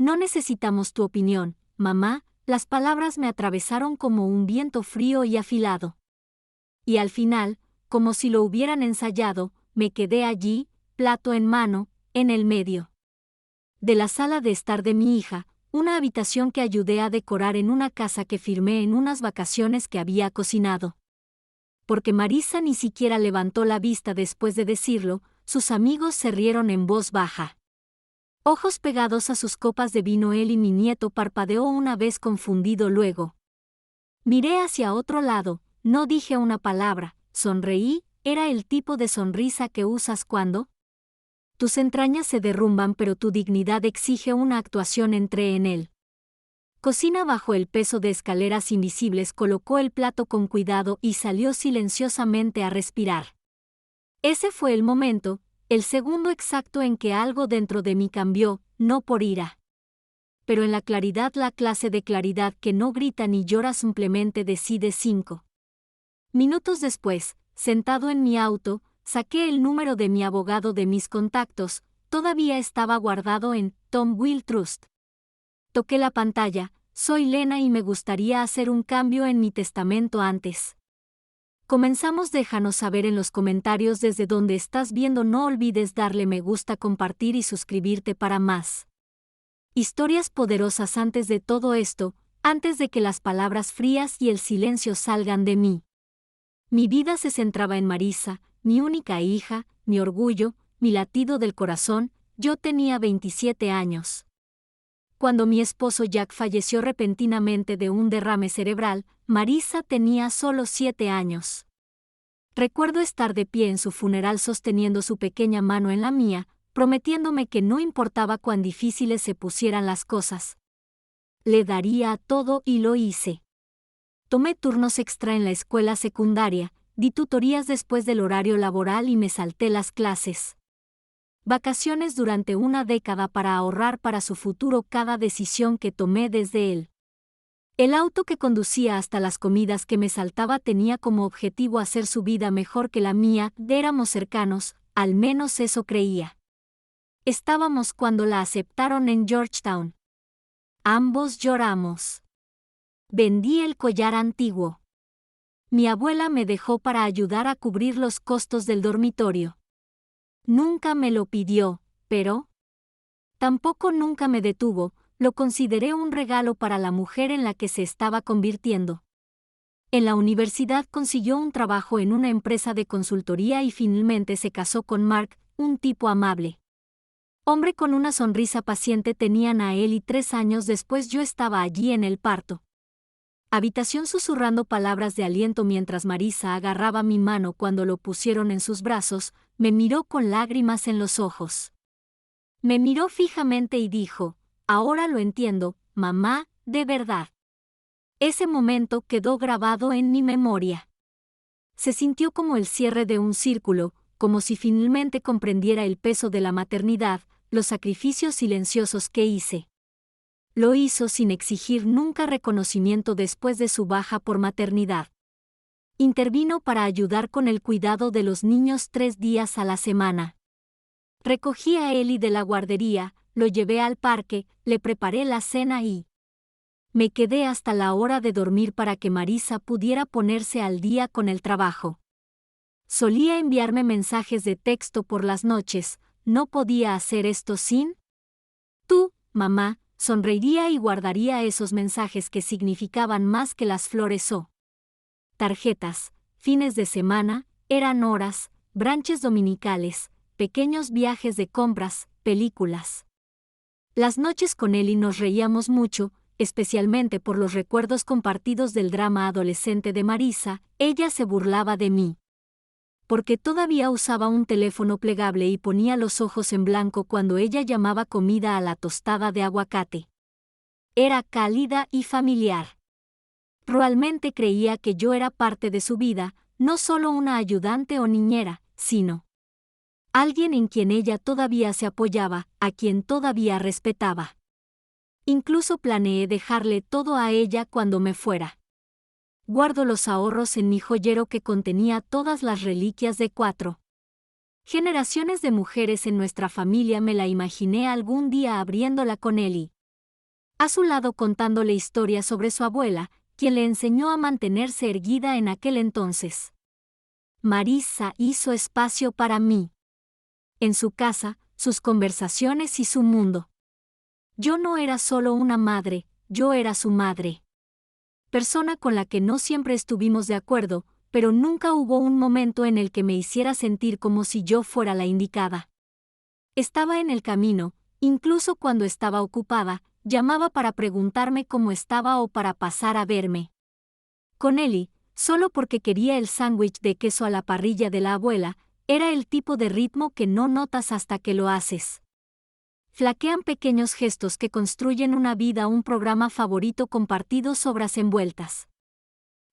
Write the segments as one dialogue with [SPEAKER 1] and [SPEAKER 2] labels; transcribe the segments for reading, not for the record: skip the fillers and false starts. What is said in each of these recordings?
[SPEAKER 1] No necesitamos tu opinión, mamá. Las palabras me atravesaron como un viento frío y afilado. Y al final, como si lo hubieran ensayado, me quedé allí, plato en mano, en el medio de la sala de estar de mi hija, una habitación que ayudé a decorar en una casa que firmé en unas vacaciones que había cocinado. Porque Marisa ni siquiera levantó la vista después de decirlo, sus amigos se rieron en voz baja. Ojos pegados a sus copas de vino, él y mi nieto parpadeó una vez confundido luego. Miré hacia otro lado, no dije una palabra, sonreí, era el tipo de sonrisa que usas cuando tus entrañas se derrumban pero tu dignidad exige una actuación. Entré en él. Cocina bajo el peso de escaleras invisibles, colocó el plato con cuidado y salió silenciosamente a respirar. Ese fue el momento, el segundo exacto en que algo dentro de mí cambió, no por ira, pero en la claridad, la clase de claridad que no grita ni llora, simplemente decide. 5 minutos después, sentado en mi auto, saqué el número de mi abogado de mis contactos, todavía estaba guardado en Tom Will Trust. Toqué la pantalla, soy Lena y me gustaría hacer un cambio en mi testamento antes. Comenzamos. Déjanos saber en los comentarios desde donde estás viendo. No olvides darle me gusta, compartir y suscribirte para más historias poderosas. Antes de todo esto, antes de que las palabras frías y el silencio salgan de mí, mi vida se centraba en Marisa, mi única hija, mi orgullo, mi latido del corazón. Yo tenía 27 años. Cuando mi esposo Jack falleció repentinamente de un derrame cerebral, Marisa tenía solo 7 años. Recuerdo estar de pie en su funeral sosteniendo su pequeña mano en la mía, prometiéndome que no importaba cuán difíciles se pusieran las cosas, le daría a todo, y lo hice. Tomé turnos extra en la escuela secundaria, di tutorías después del horario laboral y me salté las clases. Vacaciones durante una década para ahorrar para su futuro. Cada decisión que tomé, desde el auto que conducía hasta las comidas que me saltaba, tenía como objetivo hacer su vida mejor que la mía. Éramos cercanos, al menos eso creía. Estábamos cuando la aceptaron en Georgetown. Ambos lloramos. Vendí el collar antiguo. Mi abuela me dejó para ayudar a cubrir los costos del dormitorio. Nunca me lo pidió, pero tampoco nunca me detuvo. Lo consideré un regalo para la mujer en la que se estaba convirtiendo. En la universidad consiguió un trabajo en una empresa de consultoría y finalmente se casó con Mark, un tipo amable. Hombre con una sonrisa paciente. Tenían a él y 3 años después yo estaba allí en el parto. Habitación, susurrando palabras de aliento mientras Marisa agarraba mi mano cuando lo pusieron en sus brazos. Me miró con lágrimas en los ojos. Me miró fijamente y dijo: ahora lo entiendo, mamá, de verdad. Ese momento quedó grabado en mi memoria. Se sintió como el cierre de un círculo, como si finalmente comprendiera el peso de la maternidad, los sacrificios silenciosos que hice. Lo hizo sin exigir nunca reconocimiento después de su baja por maternidad. Intervino para ayudar con el cuidado de los niños 3 días a la semana. Recogí a Eli de la guardería, lo llevé al parque, le preparé la cena y me quedé hasta la hora de dormir para que Marisa pudiera ponerse al día con el trabajo. Solía enviarme mensajes de texto por las noches. No podía hacer esto sin tú, mamá. Sonreiría y guardaría esos mensajes que significaban más que las flores o tarjetas. Fines de semana, eran horas, brunches dominicales, pequeños viajes de compras, películas. Las noches con él y nos reíamos mucho, especialmente por los recuerdos compartidos del drama adolescente de Marisa. Ella se burlaba de mí porque todavía usaba un teléfono plegable y ponía los ojos en blanco cuando ella llamaba comida a la tostada de aguacate. Era cálida y familiar. Realmente creía que yo era parte de su vida, no solo una ayudante o niñera, sino alguien en quien ella todavía se apoyaba, a quien todavía respetaba. Incluso planeé dejarle todo a ella cuando me fuera. Guardo los ahorros en mi joyero que contenía todas las reliquias de 4 generaciones de mujeres en nuestra familia. Me la imaginé algún día abriéndola con él y a su lado contándole historias sobre su abuela, quien le enseñó a mantenerse erguida en aquel entonces. Marisa hizo espacio para mí. En su casa, sus conversaciones y su mundo. Yo no era solo una madre, yo era su madre. Persona con la que no siempre estuvimos de acuerdo, pero nunca hubo un momento en el que me hiciera sentir como si yo fuera la indicada. Estaba en el camino, incluso cuando estaba ocupada, llamaba para preguntarme cómo estaba o para pasar a verme. Con Eli, solo porque quería el sándwich de queso a la parrilla de la abuela, era el tipo de ritmo que no notas hasta que lo haces. Flaquean pequeños gestos que construyen una vida, un programa favorito compartido, obras envueltas.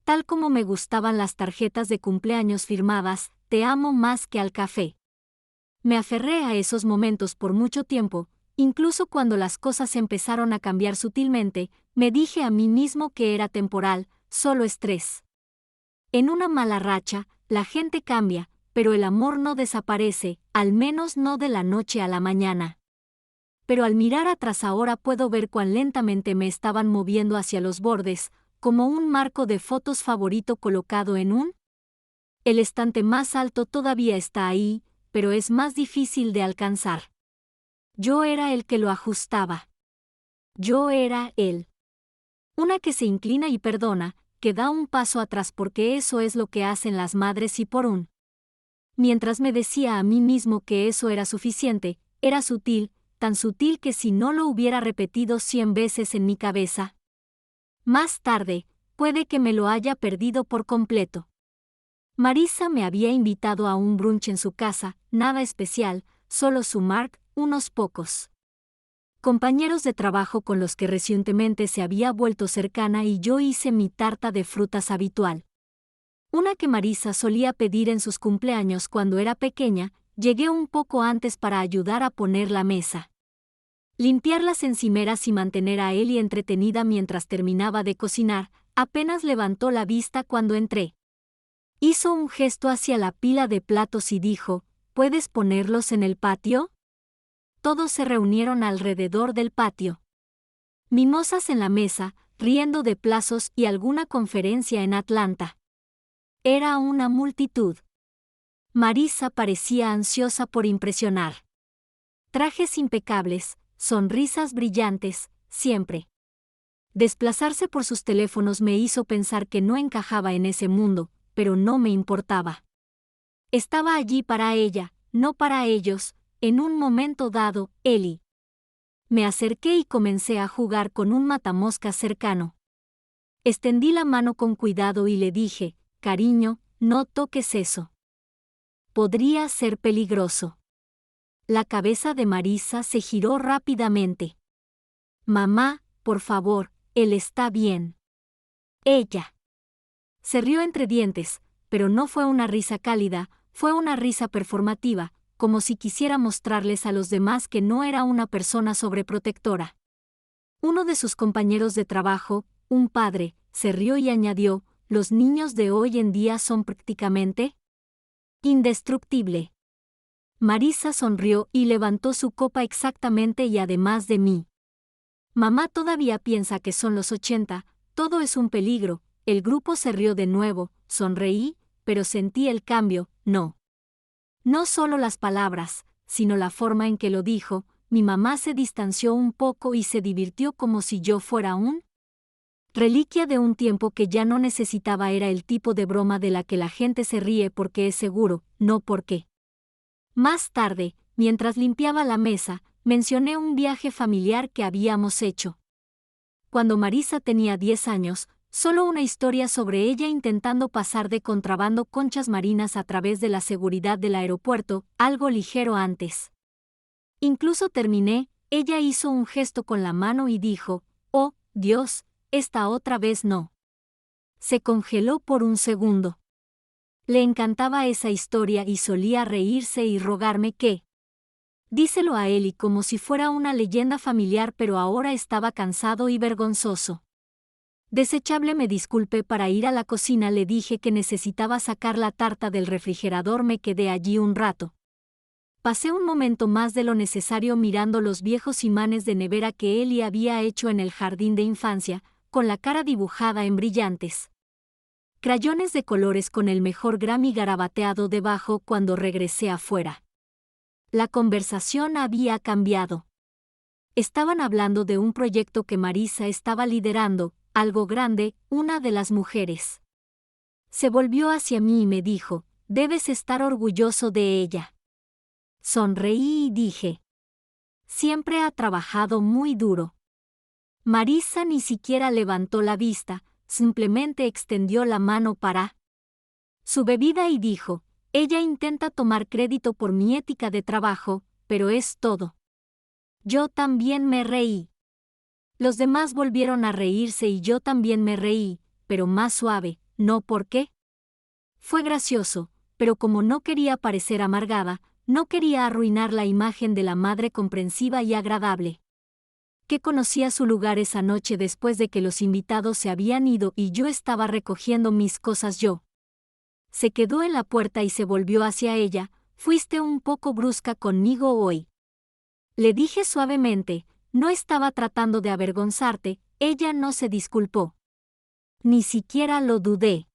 [SPEAKER 1] Tal como me gustaban las tarjetas de cumpleaños firmadas, te amo más que al café. Me aferré a esos momentos por mucho tiempo, incluso cuando las cosas empezaron a cambiar sutilmente, me dije a mí mismo que era temporal, solo estrés. En una mala racha, la gente cambia, pero el amor no desaparece, al menos no de la noche a la mañana. Pero al mirar atrás ahora puedo ver cuán lentamente me estaban moviendo hacia los bordes, como un marco de fotos favorito colocado en un... El estante más alto todavía está ahí, pero es más difícil de alcanzar. Yo era el que lo ajustaba. Yo era él. Una que se inclina y perdona, que da un paso atrás porque eso es lo que hacen las madres y por un... Mientras me decía a mí mismo que eso era suficiente, era sutil, tan sutil que si no lo hubiera repetido 100 veces en mi cabeza. Más tarde, puede que me lo haya perdido por completo. Marisa me había invitado a un brunch en su casa, nada especial, solo su Mark, unos pocos compañeros de trabajo con los que recientemente se había vuelto cercana y yo hice mi tarta de frutas habitual. Una que Marisa solía pedir en sus cumpleaños cuando era pequeña, llegué un poco antes para ayudar a poner la mesa. Limpiar las encimeras y mantener a Eli entretenida mientras terminaba de cocinar, apenas levantó la vista cuando entré. Hizo un gesto hacia la pila de platos y dijo, ¿puedes ponerlos en el patio? Todos se reunieron alrededor del patio. Mimosas en la mesa, riendo de plazos y alguna conferencia en Atlanta. Era una multitud. Marisa parecía ansiosa por impresionar. Trajes impecables, sonrisas brillantes, siempre. Desplazarse por sus teléfonos me hizo pensar que no encajaba en ese mundo, pero no me importaba. Estaba allí para ella, no para ellos, en un momento dado, Eli. Me acerqué y comencé a jugar con un matamoscas cercano. Extendí la mano con cuidado y le dije, cariño, no toques eso. Podría ser peligroso. La cabeza de Marisa se giró rápidamente. Mamá, por favor, él está bien. Ella. Se rió entre dientes, pero no fue una risa cálida, fue una risa performativa, como si quisiera mostrarles a los demás que no era una persona sobreprotectora. Uno de sus compañeros de trabajo, un padre, se rió y añadió, los niños de hoy en día son prácticamente indestructible. Marisa sonrió y levantó su copa exactamente y además de mí. Mamá todavía piensa que son los 80, todo es un peligro. El grupo se rió de nuevo, sonreí, pero sentí el cambio, no. No solo las palabras, sino la forma en que lo dijo, mi mamá se distanció un poco y se divirtió como si yo fuera un reliquia de un tiempo que ya no necesitaba. Era el tipo de broma de la que la gente se ríe porque es seguro, no porque. Más tarde, mientras limpiaba la mesa, mencioné un viaje familiar que habíamos hecho. Cuando Marisa tenía 10 años, solo una historia sobre ella intentando pasar de contrabando conchas marinas a través de la seguridad del aeropuerto, algo ligero antes. Incluso terminé, ella hizo un gesto con la mano y dijo, oh, Dios, esta otra vez no. Se congeló por un segundo. Le encantaba esa historia y solía reírse y rogarme que díselo a Eli como si fuera una leyenda familiar, pero ahora estaba cansado y vergonzoso. Desechable. Me disculpé para ir a la cocina, le dije que necesitaba sacar la tarta del refrigerador, me quedé allí un rato. Pasé un momento más de lo necesario mirando los viejos imanes de nevera que Eli había hecho en el jardín de infancia, con la cara dibujada en brillantes crayones de colores con el mejor Grammy garabateado debajo cuando regresé afuera. La conversación había cambiado. Estaban hablando de un proyecto que Marisa estaba liderando, algo grande, una de las mujeres. Se volvió hacia mí y me dijo, debes estar orgulloso de ella. Sonreí y dije, siempre ha trabajado muy duro. Marisa ni siquiera levantó la vista, simplemente extendió la mano para su bebida y dijo, ella intenta tomar crédito por mi ética de trabajo, pero es todo. Yo también me reí. Los demás volvieron a reírse y yo también me reí, pero más suave, ¿no por qué? Fue gracioso, pero como no quería parecer amargada, no quería arruinar la imagen de la madre comprensiva y agradable. Que conocía su lugar esa noche después de que los invitados se habían ido y yo estaba recogiendo mis cosas yo. Se quedó en la puerta y se volvió hacia ella, fuiste un poco brusca conmigo hoy. Le dije suavemente, no estaba tratando de avergonzarte, ella no se disculpó. Ni siquiera lo dudé.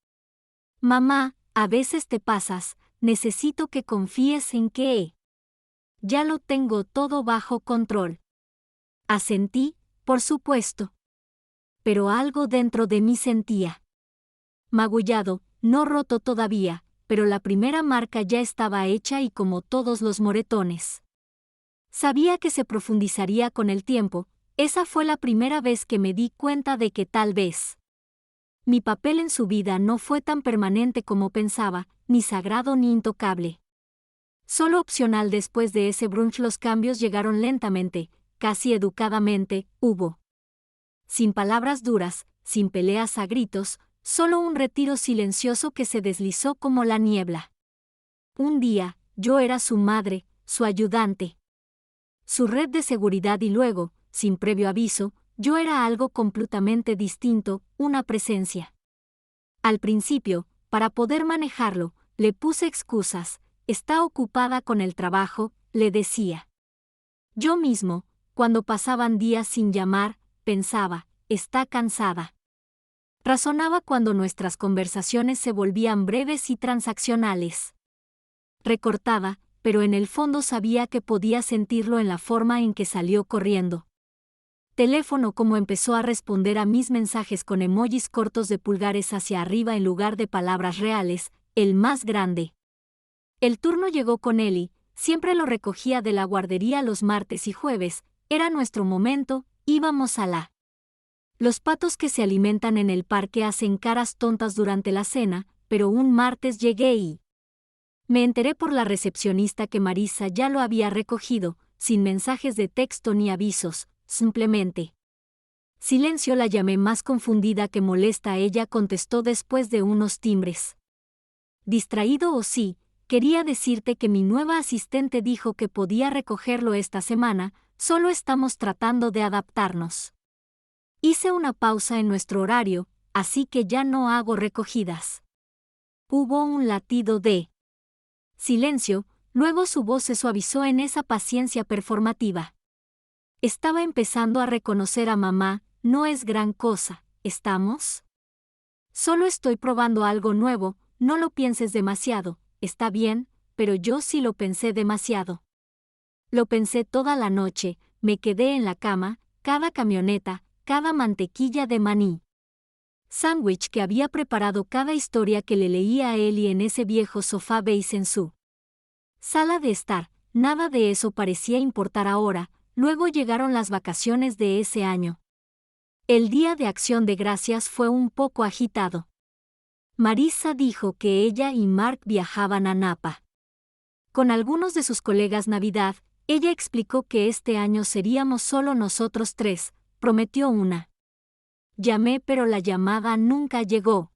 [SPEAKER 1] Mamá, a veces te pasas, necesito que confíes en que ya lo tengo todo bajo control. Asentí, por supuesto. Pero algo dentro de mí sentía. Magullado, no roto todavía, pero la primera marca ya estaba hecha y como todos los moretones. Sabía que se profundizaría con el tiempo, esa fue la primera vez que me di cuenta de que tal vez mi papel en su vida no fue tan permanente como pensaba, ni sagrado ni intocable. Solo opcional. Después de ese brunch los cambios llegaron lentamente, casi educadamente, hubo. Sin palabras duras, sin peleas a gritos, solo un retiro silencioso que se deslizó como la niebla. Un día, yo era su madre, su ayudante, su red de seguridad y luego, sin previo aviso, yo era algo completamente distinto, una presencia. Al principio, para poder manejarlo, le puse excusas, está ocupada con el trabajo, le decía. Yo mismo, cuando pasaban días sin llamar, pensaba, está cansada. Razonaba cuando nuestras conversaciones se volvían breves y transaccionales. Recortada, pero en el fondo sabía que podía sentirlo en la forma en que salió corriendo. Teléfono como empezó a responder a mis mensajes con emojis cortos de pulgares hacia arriba en lugar de palabras reales, el más grande. El turno llegó con Eli, siempre lo recogía de la guardería los martes y jueves, era nuestro momento, íbamos a la. Los patos que se alimentan en el parque hacen caras tontas durante la cena, pero un martes llegué y me enteré por la recepcionista que Marisa ya lo había recogido, sin mensajes de texto ni avisos, simplemente. Silencio. La llamé más confundida que molesta. Ella contestó después de unos timbres. Distraído o sí, quería decirte que mi nueva asistente dijo que podía recogerlo esta semana, solo estamos tratando de adaptarnos. Hice una pausa en nuestro horario, así que ya no hago recogidas. Hubo un latido de silencio, luego su voz se suavizó en esa paciencia performativa. Estaba empezando a reconocer a mamá, no es gran cosa, ¿estamos? Solo estoy probando algo nuevo, no lo pienses demasiado, está bien, pero yo sí lo pensé demasiado. Lo pensé toda la noche, me quedé en la cama, cada camioneta, cada mantequilla de maní. Sándwich que había preparado, cada historia que le leía a Eli en ese viejo sofá beige en su sala de estar, nada de eso parecía importar ahora. Luego llegaron las vacaciones de ese año. El día de Acción de Gracias fue un poco agitado. Marisa dijo que ella y Mark viajaban a Napa con algunos de sus colegas. Navidad, ella explicó que este año seríamos solo nosotros tres, prometió una. Llamé pero la llamada nunca llegó.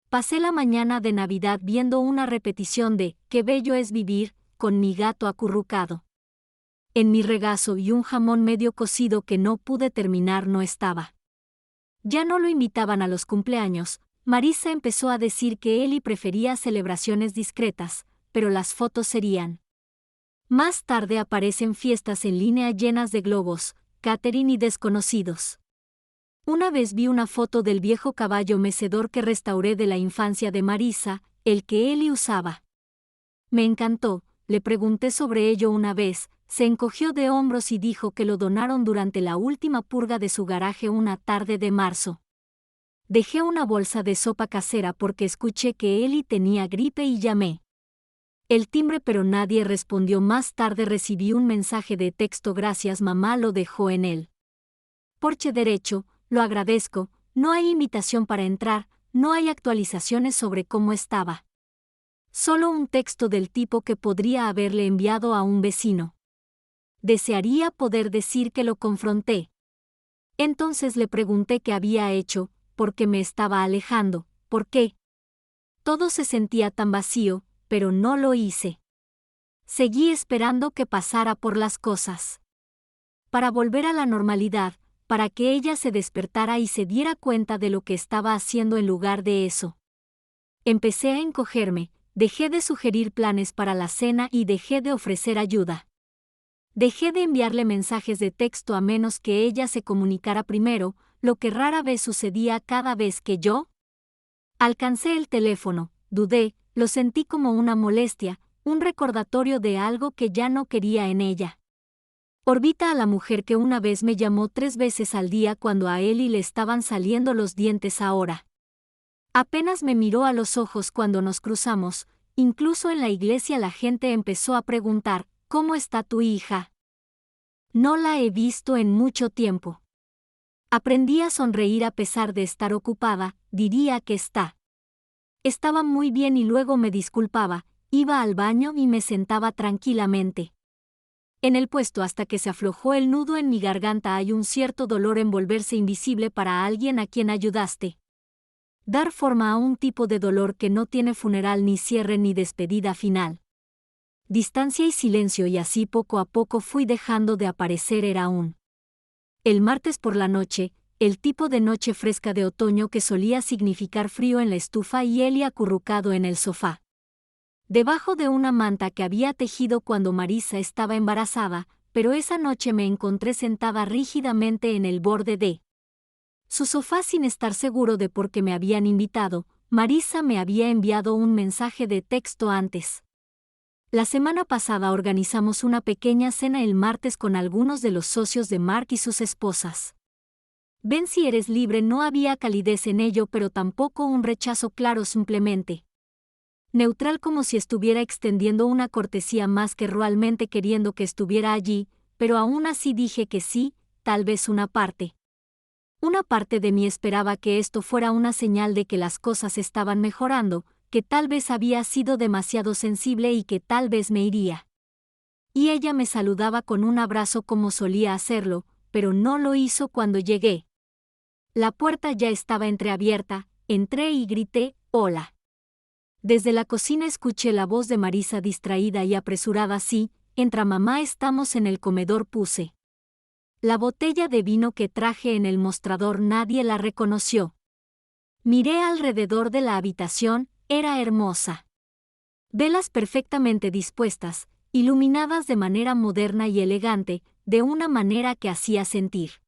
[SPEAKER 1] Pasé la mañana de Navidad viendo una repetición de Qué bello es vivir, con mi gato acurrucado en mi regazo y un jamón medio cocido que no pude terminar no estaba. Ya no lo invitaban a los cumpleaños. Marisa empezó a decir que Eli prefería celebraciones discretas, pero las fotos serían Más tarde aparecen fiestas en línea llenas de globos, catering y desconocidos. Una vez vi una foto del viejo caballo mecedor que restauré de la infancia de Marisa, el que Eli usaba. Me encantó, le pregunté sobre ello una vez, se encogió de hombros y dijo que lo donaron durante la última purga de su garaje una tarde de marzo. Dejé una bolsa de sopa casera porque escuché que Eli tenía gripe y llamé. El timbre pero nadie respondió. Más tarde recibí un mensaje de texto: gracias mamá, lo dejó en el porche derecho, lo agradezco, no hay invitación para entrar, no hay actualizaciones sobre cómo estaba. Solo un texto del tipo que podría haberle enviado a un vecino. Desearía poder decir que lo confronté. Entonces le pregunté qué había hecho, por qué me estaba alejando, por qué. Todo se sentía tan vacío, pero no lo hice. Seguí esperando que pasara por las cosas. Para volver a la normalidad, para que ella se despertara y se diera cuenta de lo que estaba haciendo en lugar de eso. Empecé a encogerme, dejé de sugerir planes para la cena y dejé de ofrecer ayuda. Dejé de enviarle mensajes de texto a menos que ella se comunicara primero, lo que rara vez sucedía. Cada vez que yo alcancé el teléfono, dudé, lo sentí como una molestia, un recordatorio de algo que ya no quería en ella. Orbita a la mujer que una vez me llamó 3 veces al día cuando a Eli le estaban saliendo los dientes ahora. Apenas me miró a los ojos cuando nos cruzamos, incluso en la iglesia la gente empezó a preguntar, ¿cómo está tu hija? No la he visto en mucho tiempo. Aprendí a sonreír a pesar de estar ocupada, diría que está. Estaba muy bien y luego me disculpaba, iba al baño y me sentaba tranquilamente en el puesto hasta que se aflojó el nudo en mi garganta. Hay un cierto dolor en volverse invisible para alguien a quien ayudaste. Dar forma a un tipo de dolor que no tiene funeral ni cierre ni despedida final. Distancia y silencio, y así poco a poco fui dejando de aparecer. Era el martes por la noche, el tipo de noche fresca de otoño que solía significar frío en la estufa y Eli acurrucado en el sofá. Debajo de una manta que había tejido cuando Marisa estaba embarazada, pero esa noche me encontré sentada rígidamente en el borde de su sofá sin estar seguro de por qué me habían invitado. Marisa me había enviado un mensaje de texto antes. La semana pasada organizamos una pequeña cena el martes con algunos de los socios de Mark y sus esposas. Ven si eres libre. No había calidez en ello, pero tampoco un rechazo claro, simplemente neutral, como si estuviera extendiendo una cortesía más que realmente queriendo que estuviera allí, pero aún así dije que sí. Tal vez una parte de mí esperaba que esto fuera una señal de que las cosas estaban mejorando, que tal vez había sido demasiado sensible y que tal vez me iría. Y ella me saludaba con un abrazo como solía hacerlo, pero no lo hizo cuando llegué. La puerta ya estaba entreabierta, entré y grité, «Hola». Desde la cocina escuché la voz de Marisa distraída y apresurada. «Sí, entra mamá, estamos en el comedor». Puse la botella de vino que traje en el mostrador. Nadie la reconoció. Miré alrededor de la habitación, era hermosa. Velas perfectamente dispuestas, iluminadas de manera moderna y elegante, de una manera que hacía sentir.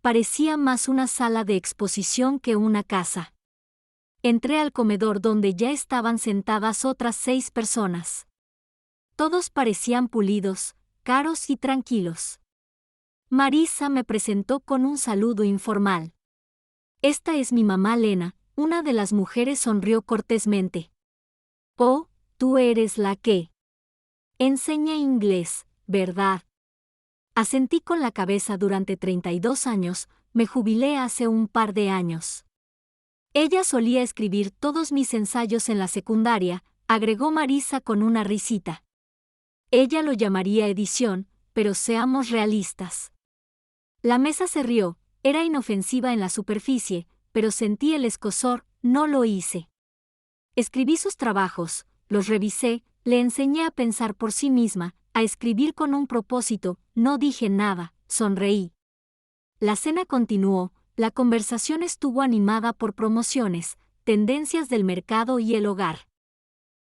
[SPEAKER 1] Parecía más una sala de exposición que una casa. Entré al comedor donde ya estaban sentadas otras 6 personas. Todos parecían pulidos, caros y tranquilos. Marisa me presentó con un saludo informal. «Esta es mi mamá Lena». Una de las mujeres sonrió cortésmente. «Oh, tú eres la que enseña inglés, ¿verdad?». Asentí con la cabeza. Durante 32 años, me jubilé hace un par de años. Ella solía escribir todos mis ensayos en la secundaria, agregó Marisa con una risita. Ella lo llamaría edición, pero seamos realistas. La mesa se rió, era inofensiva en la superficie, pero sentí el escozor. No lo hice. Escribí sus trabajos, los revisé, le enseñé a pensar por sí misma, a escribir con un propósito. No dije nada, sonreí. La cena continuó. La conversación estuvo animada por promociones, tendencias del mercado y el hogar.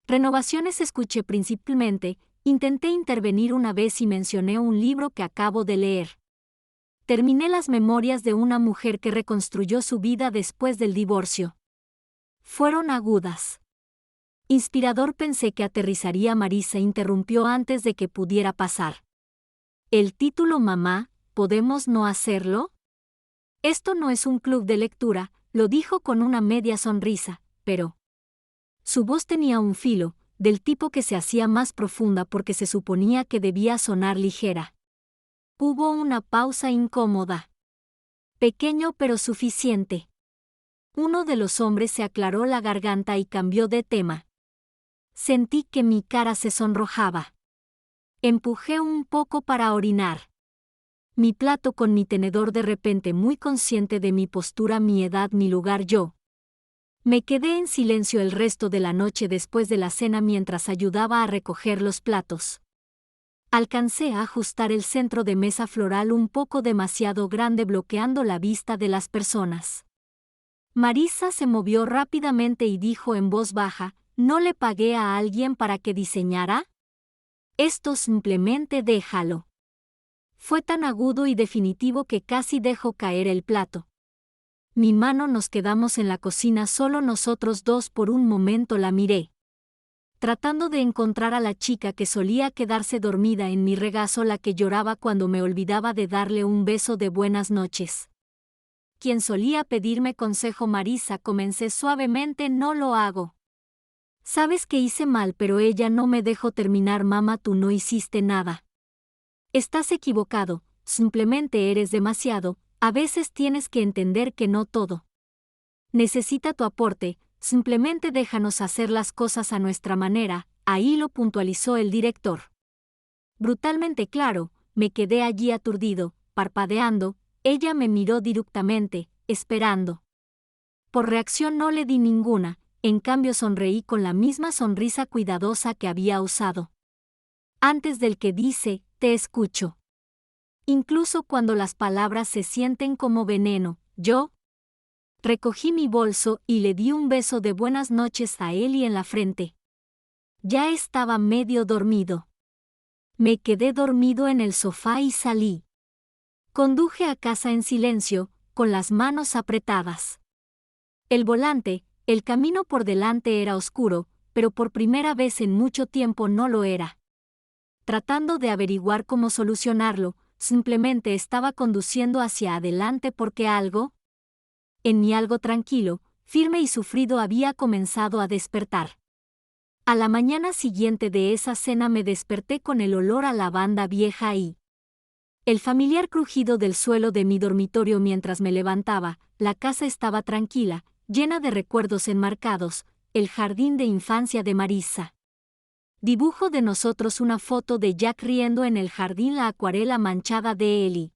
[SPEAKER 1] Renovaciones escuché principalmente, Intenté intervenir una vez y mencioné un libro que acabo de leer. Terminé las memorias de una mujer que reconstruyó su vida después del divorcio. Fueron agudas. Inspirador, pensé que aterrizaría. Marisa interrumpió antes de que pudiera pasar. El título, mamá, ¿podemos no hacerlo? Esto no es un club de lectura, lo dijo con una media sonrisa, pero su voz tenía un filo, del tipo que se hacía más profunda porque se suponía que debía sonar ligera. Hubo una pausa incómoda. Pequeño pero suficiente. Uno de los hombres se aclaró la garganta y cambió de tema. Sentí que mi cara se sonrojaba. Empujé un poco para orinar. Mi plato con mi tenedor, de repente muy consciente de mi postura, mi edad, mi lugar, yo. Me quedé en silencio el resto de la noche después de la cena mientras ayudaba a recoger los platos. Alcancé a ajustar el centro de mesa floral un poco demasiado grande, bloqueando la vista de las personas. Marisa se movió rápidamente y dijo en voz baja, ¿no le pagué a alguien para que diseñara? Esto simplemente déjalo. Fue tan agudo y definitivo que casi dejó caer el plato. Mi mano, nos quedamos en la cocina solo nosotros dos. Por un momento la miré, tratando de encontrar a la chica que solía quedarse dormida en mi regazo, la que lloraba cuando me olvidaba de darle un beso de buenas noches. Quien solía pedirme consejo. Marisa, comencé suavemente, no lo hago. Sabes que hice mal, pero ella no me dejó terminar. Mamá, tú no hiciste nada. Estás equivocado, simplemente eres demasiado. A veces tienes que entender que no todo necesita tu aporte, simplemente déjanos hacer las cosas a nuestra manera. Ahí lo puntualizó el director. Brutalmente claro, me quedé allí aturdido, parpadeando. Ella me miró directamente, esperando. Por reacción no le di ninguna, en cambio sonreí con la misma sonrisa cuidadosa que había usado antes del que dice, te escucho. Incluso cuando las palabras se sienten como veneno. Yo recogí mi bolso y le di un beso de buenas noches a Eli en la frente. Ya estaba medio dormido. Me quedé dormido en el sofá y salí. Conduje a casa en silencio, con las manos apretadas. El volante, el camino por delante era oscuro, pero por primera vez en mucho tiempo no lo era. Tratando de averiguar cómo solucionarlo, simplemente estaba conduciendo hacia adelante porque algo en mí, algo tranquilo, firme y sufrido, había comenzado a despertar. A la mañana siguiente de esa cena me desperté con el olor a lavanda vieja y el familiar crujido del suelo de mi dormitorio mientras me levantaba. La casa estaba tranquila, llena de recuerdos enmarcados, el jardín de infancia de Marisa. Dibujo de nosotros, una foto de Jack riendo en el jardín, la acuarela manchada de Eli.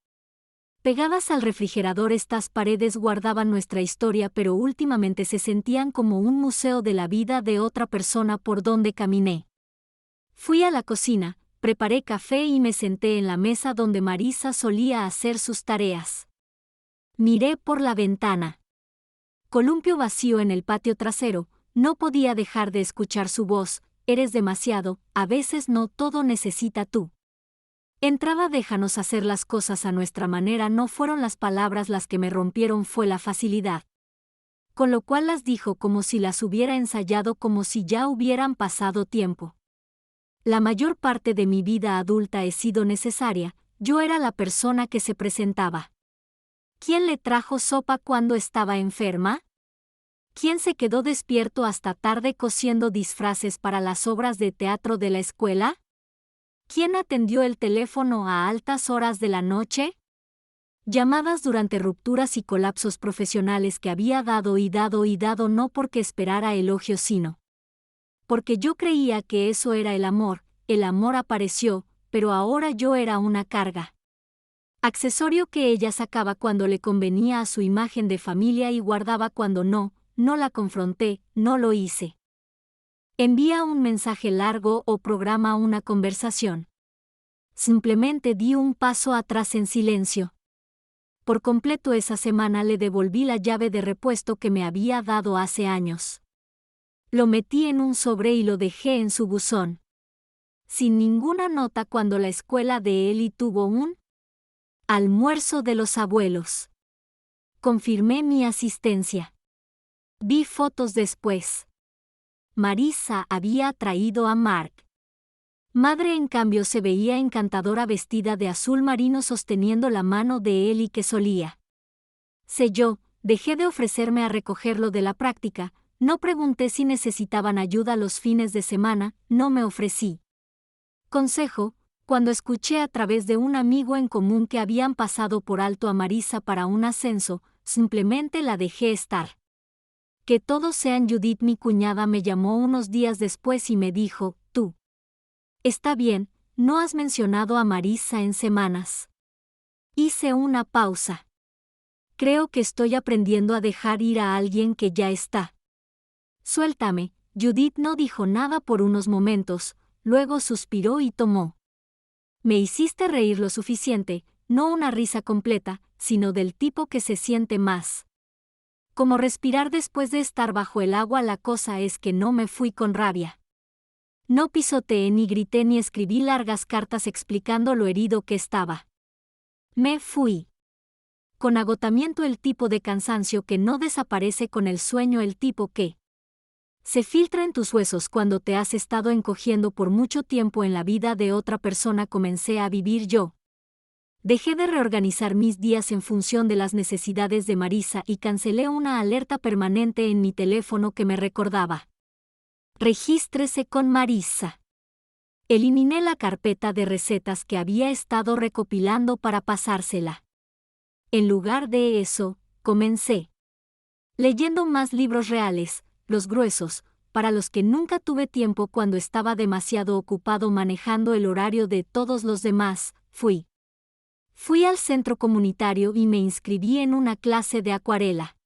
[SPEAKER 1] Pegadas al refrigerador, estas paredes guardaban nuestra historia, pero últimamente se sentían como un museo de la vida de otra persona por donde caminé. Fui a la cocina, preparé café y me senté en la mesa donde Marisa solía hacer sus tareas. Miré por la ventana. Columpio vacío en el patio trasero, no podía dejar de escuchar su voz. Eres demasiado, a veces no todo necesita tú. Entraba, déjanos hacer las cosas a nuestra manera. No fueron las palabras las que me rompieron, fue la facilidad. Con lo cual las dijo como si las hubiera ensayado, como si ya hubieran pasado tiempo. La mayor parte de mi vida adulta he sido necesaria, yo era la persona que se presentaba. ¿Quién le trajo sopa cuando estaba enferma? ¿Quién se quedó despierto hasta tarde cosiendo disfraces para las obras de teatro de la escuela? ¿Quién atendió el teléfono a altas horas de la noche? Llamadas durante rupturas y colapsos profesionales que había dado y dado y dado, no porque esperara elogios, sino porque yo creía que eso era el amor. El amor apareció, pero ahora yo era una carga. Accesorio que ella sacaba cuando le convenía a su imagen de familia y guardaba cuando no la confronté, no lo hice. Envía un mensaje largo o programa una conversación. Simplemente di un paso atrás en silencio. Por completo esa semana le devolví la llave de repuesto que me había dado hace años. Lo metí en un sobre y lo dejé en su buzón. sin ninguna nota cuando la escuela de Eli tuvo un almuerzo de los abuelos. Confirmé mi asistencia. Vi fotos después. Marissa había traído a Mark. Madre, en cambio, se veía encantadora vestida de azul marino sosteniendo la mano de Eli que solía. Sé yo, dejé de ofrecerme a recogerlo de la práctica, no pregunté si necesitaban ayuda los fines de semana, no me ofrecí. Consejo, cuando escuché a través de un amigo en común que habían pasado por alto a Marissa para un ascenso, simplemente la dejé estar. Que todos sean Judith. Mi cuñada me llamó unos días después y me dijo, tú. Está bien, no has mencionado a Marissa en semanas. Hice una pausa. Creo que estoy aprendiendo a dejar ir a alguien que ya está. Suéltame. Judith no dijo nada por unos momentos, luego suspiró y tomó. Me hiciste reír lo suficiente, no una risa completa, sino del tipo que se siente más. Como respirar después de estar bajo el agua. La cosa es que no me fui con rabia. No pisoteé ni grité ni escribí largas cartas explicando lo herido que estaba. Me fui. Con agotamiento, el tipo de cansancio que no desaparece con el sueño, el tipo que se filtra en tus huesos cuando te has estado encogiendo por mucho tiempo en la vida de otra persona. Comencé a vivir yo. Dejé de reorganizar mis días en función de las necesidades de Marissa y cancelé una alerta permanente en mi teléfono que me recordaba: regístrese con Marissa. Eliminé la carpeta de recetas que había estado recopilando para pasársela. En lugar de eso, comencé leyendo más libros reales, los gruesos, para los que nunca tuve tiempo cuando estaba demasiado ocupado manejando el horario de todos los demás. Fui al centro comunitario y me inscribí en una clase de acuarela.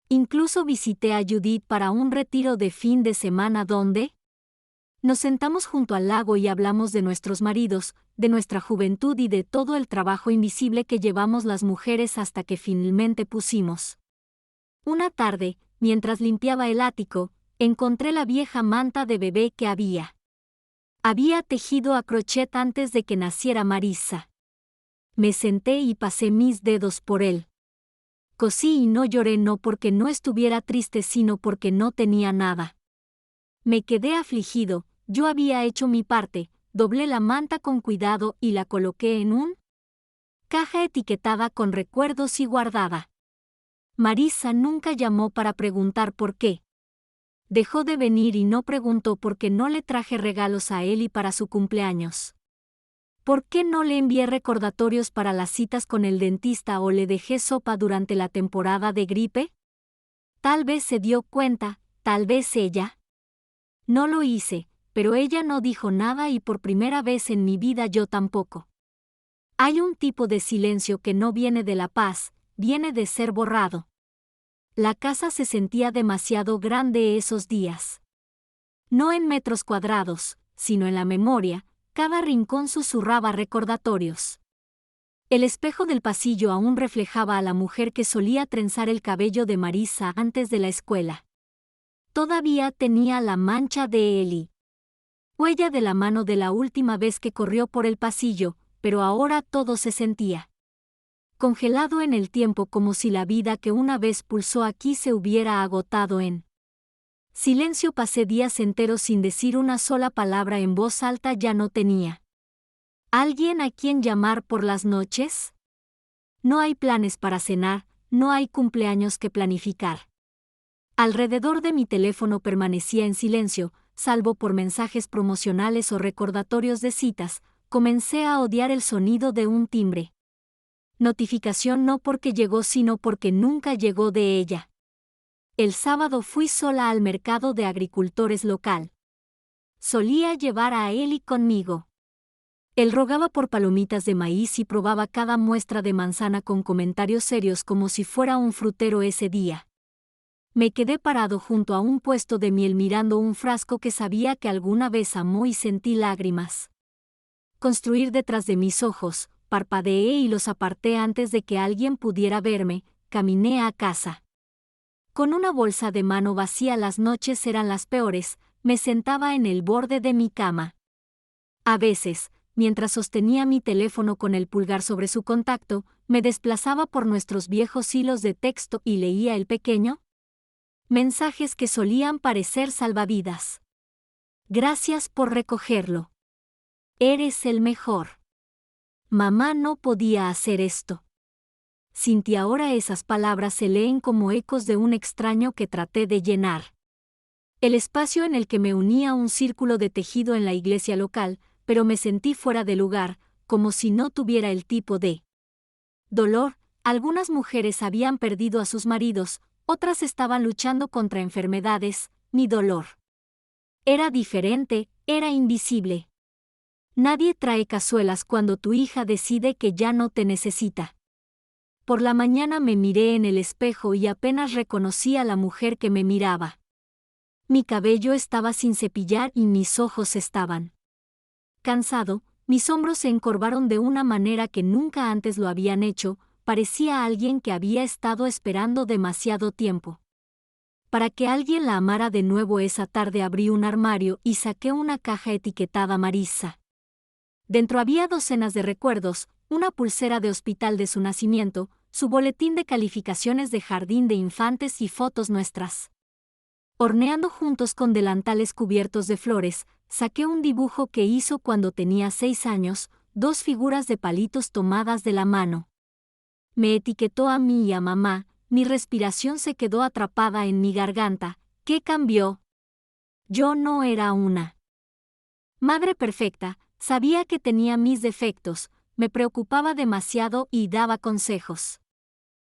[SPEAKER 1] Incluso visité a Judith para un retiro de fin de semana donde nos sentamos junto al lago y hablamos de nuestros maridos, de nuestra juventud y de todo el trabajo invisible que llevamos las mujeres hasta que finalmente pusimos. Una tarde, mientras limpiaba el ático, encontré la vieja manta de bebé que había tejido a crochet antes de que naciera Marissa. Me senté y pasé mis dedos por él. Cosí y no lloré, no porque no estuviera triste, sino porque no tenía nada. Me quedé afligido. Yo había hecho mi parte, doblé la manta con cuidado y la coloqué en una caja etiquetada con recuerdos y guardada. Marissa nunca llamó para preguntar por qué. Dejó de venir y no preguntó por qué no le traje regalos a Eli para su cumpleaños. ¿Por qué no le envié recordatorios para las citas con el dentista o le dejé sopa durante la temporada de gripe? Tal vez se dio cuenta, tal vez ella. No lo hice, pero ella no dijo nada y por primera vez en mi vida yo tampoco. Hay un tipo de silencio que no viene de la paz, viene de ser borrado. La casa se sentía demasiado grande esos días. No en metros cuadrados, sino en la memoria. Cada rincón susurraba recordatorios. El espejo del pasillo aún reflejaba a la mujer que solía trenzar el cabello de Marissa antes de la escuela. Todavía tenía la mancha de Eli. Huella de la mano de la última vez que corrió por el pasillo, pero ahora todo se sentía congelado en el tiempo, como si la vida que una vez pulsó aquí se hubiera agotado en silencio. Pasé días enteros sin decir una sola palabra en voz alta. Ya no tenía alguien a quien llamar por las noches. No hay planes para cenar, no hay cumpleaños que planificar. Alrededor de mi teléfono permanecía en silencio, salvo por mensajes promocionales o recordatorios de citas. Comencé a odiar el sonido de un timbre. Notificación, no porque llegó, sino porque nunca llegó de ella. El sábado fui sola al mercado de agricultores local. Solía llevar a Eli conmigo. Él rogaba por palomitas de maíz y probaba cada muestra de manzana con comentarios serios como si fuera un frutero ese día. Me quedé parado junto a un puesto de miel mirando un frasco que sabía que alguna vez amó y sentí lágrimas construir detrás de mis ojos. Parpadeé y los aparté antes de que alguien pudiera verme. Caminé a casa con una bolsa de mano vacía. Las noches eran las peores. Me sentaba en el borde de mi cama. A veces, mientras sostenía mi teléfono con el pulgar sobre su contacto, me desplazaba por nuestros viejos hilos de texto y leía el pequeño mensajes que solían parecer salvavidas. Gracias por recogerlo. Eres el mejor. Mamá no podía hacer esto. Sentí ahora esas palabras se leen como ecos de un extraño que traté de llenar. El espacio en el que me unía un círculo de tejido en la iglesia local, pero me sentí fuera de lugar, como si no tuviera el tipo de dolor. Algunas mujeres habían perdido a sus maridos, otras estaban luchando contra enfermedades. Mi dolor era diferente, era invisible. Nadie trae cazuelas cuando tu hija decide que ya no te necesita. Por la mañana me miré en el espejo y apenas reconocí a la mujer que me miraba. Mi cabello estaba sin cepillar y mis ojos estaban cansado, mis hombros se encorvaron de una manera que nunca antes lo habían hecho, parecía alguien que había estado esperando demasiado tiempo. Para que alguien la amara de nuevo esa tarde abrí un armario y saqué una caja etiquetada Marisa. Dentro había docenas de recuerdos, una pulsera de hospital de su nacimiento, su boletín de calificaciones de jardín de infantes y fotos nuestras. Horneando juntos con delantales cubiertos de flores, saqué un dibujo que hizo cuando tenía 6 años, 2 figuras de palitos tomadas de la mano. Me etiquetó a mí y a mamá, mi respiración se quedó atrapada en mi garganta. ¿Qué cambió? Yo no era una madre perfecta, sabía que tenía mis defectos, me preocupaba demasiado y daba consejos.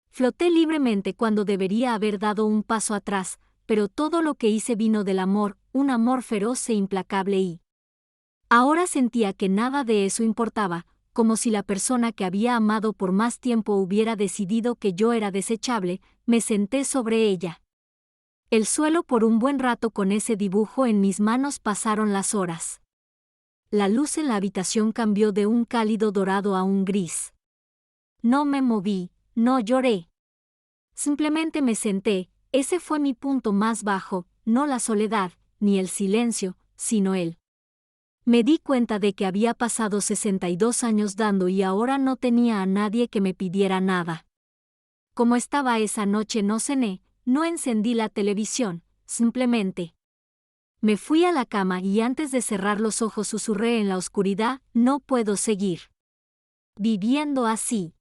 [SPEAKER 1] Floté libremente cuando debería haber dado un paso atrás, pero todo lo que hice vino del amor, un amor feroz e implacable y ahora sentía que nada de eso importaba, como si la persona que había amado por más tiempo hubiera decidido que yo era desechable. Me senté sobre ella. El suelo por un buen rato con ese dibujo en mis manos. Pasaron las horas. La luz en la habitación cambió de un cálido dorado a un gris. No me moví, no lloré. Simplemente me senté. Ese fue mi punto más bajo, no la soledad, ni el silencio, sino él. Me di cuenta de que había pasado 62 años dando y ahora no tenía a nadie que me pidiera nada. Como estaba esa noche no cené, no encendí la televisión, simplemente me fui a la cama y antes de cerrar los ojos susurré en la oscuridad, no puedo seguir viviendo así.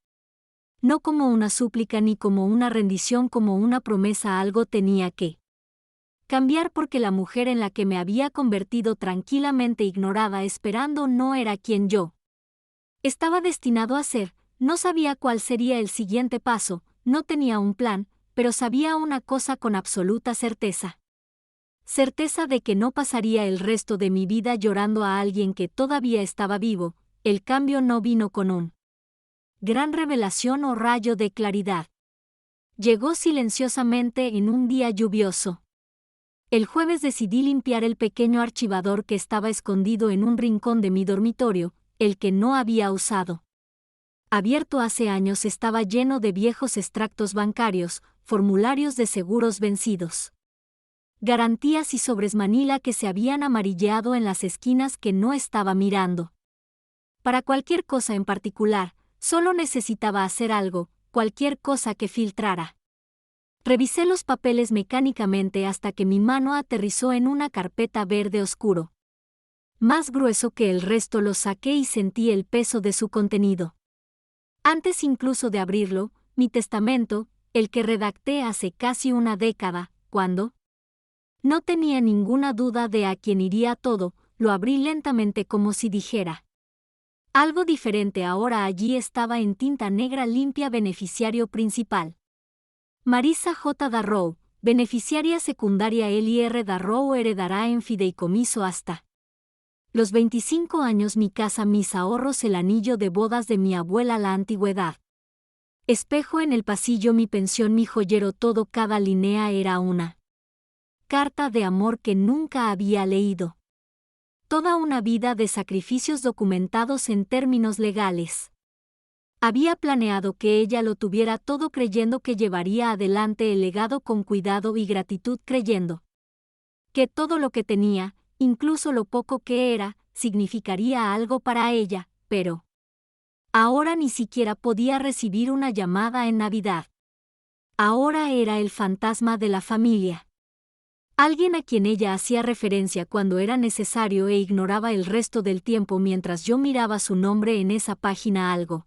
[SPEAKER 1] No como una súplica ni como una rendición, como una promesa. Algo tenía que cambiar porque la mujer en la que me había convertido tranquilamente ignorada esperando no era quien yo estaba destinado a ser. No sabía cuál sería el siguiente paso, no tenía un plan, pero sabía una cosa con absoluta certeza. Certeza de que no pasaría el resto de mi vida llorando a alguien que todavía estaba vivo. El cambio no vino con un gran revelación o rayo de claridad. Llegó silenciosamente en un día lluvioso. El jueves decidí limpiar el pequeño archivador que estaba escondido en un rincón de mi dormitorio, el que no había usado. Abierto hace años, estaba lleno de viejos extractos bancarios, formularios de seguros vencidos, garantías y sobres manila que se habían amarilleado en las esquinas que no estaba mirando. Para cualquier cosa en particular, solo necesitaba hacer algo, cualquier cosa que filtrara. Revisé los papeles mecánicamente hasta que mi mano aterrizó en una carpeta verde oscuro. Más grueso que el resto. Lo saqué y sentí el peso de su contenido. Antes incluso de abrirlo, mi testamento, el que redacté hace casi una década, cuando no tenía ninguna duda de a quién iría todo, lo abrí lentamente como si dijera algo diferente. Ahora allí estaba en tinta negra limpia: beneficiario principal Marisa J. Darrow, beneficiaria secundaria Eli R. Darrow, heredará en fideicomiso hasta los 25 años mi casa, mis ahorros, el anillo de bodas de mi abuela, la antigüedad. Espejo en el pasillo, mi pensión, mi joyero, todo. Cada línea era una carta de amor que nunca había leído. Toda una vida de sacrificios documentados en términos legales. Había planeado que ella lo tuviera todo, creyendo que llevaría adelante el legado con cuidado y gratitud, creyendo que todo lo que tenía, incluso lo poco que era, significaría algo para ella, pero ahora ni siquiera podía recibir una llamada en Navidad. Ahora era el fantasma de la familia. Alguien a quien ella hacía referencia cuando era necesario e ignoraba el resto del tiempo mientras yo miraba su nombre en esa página. Algo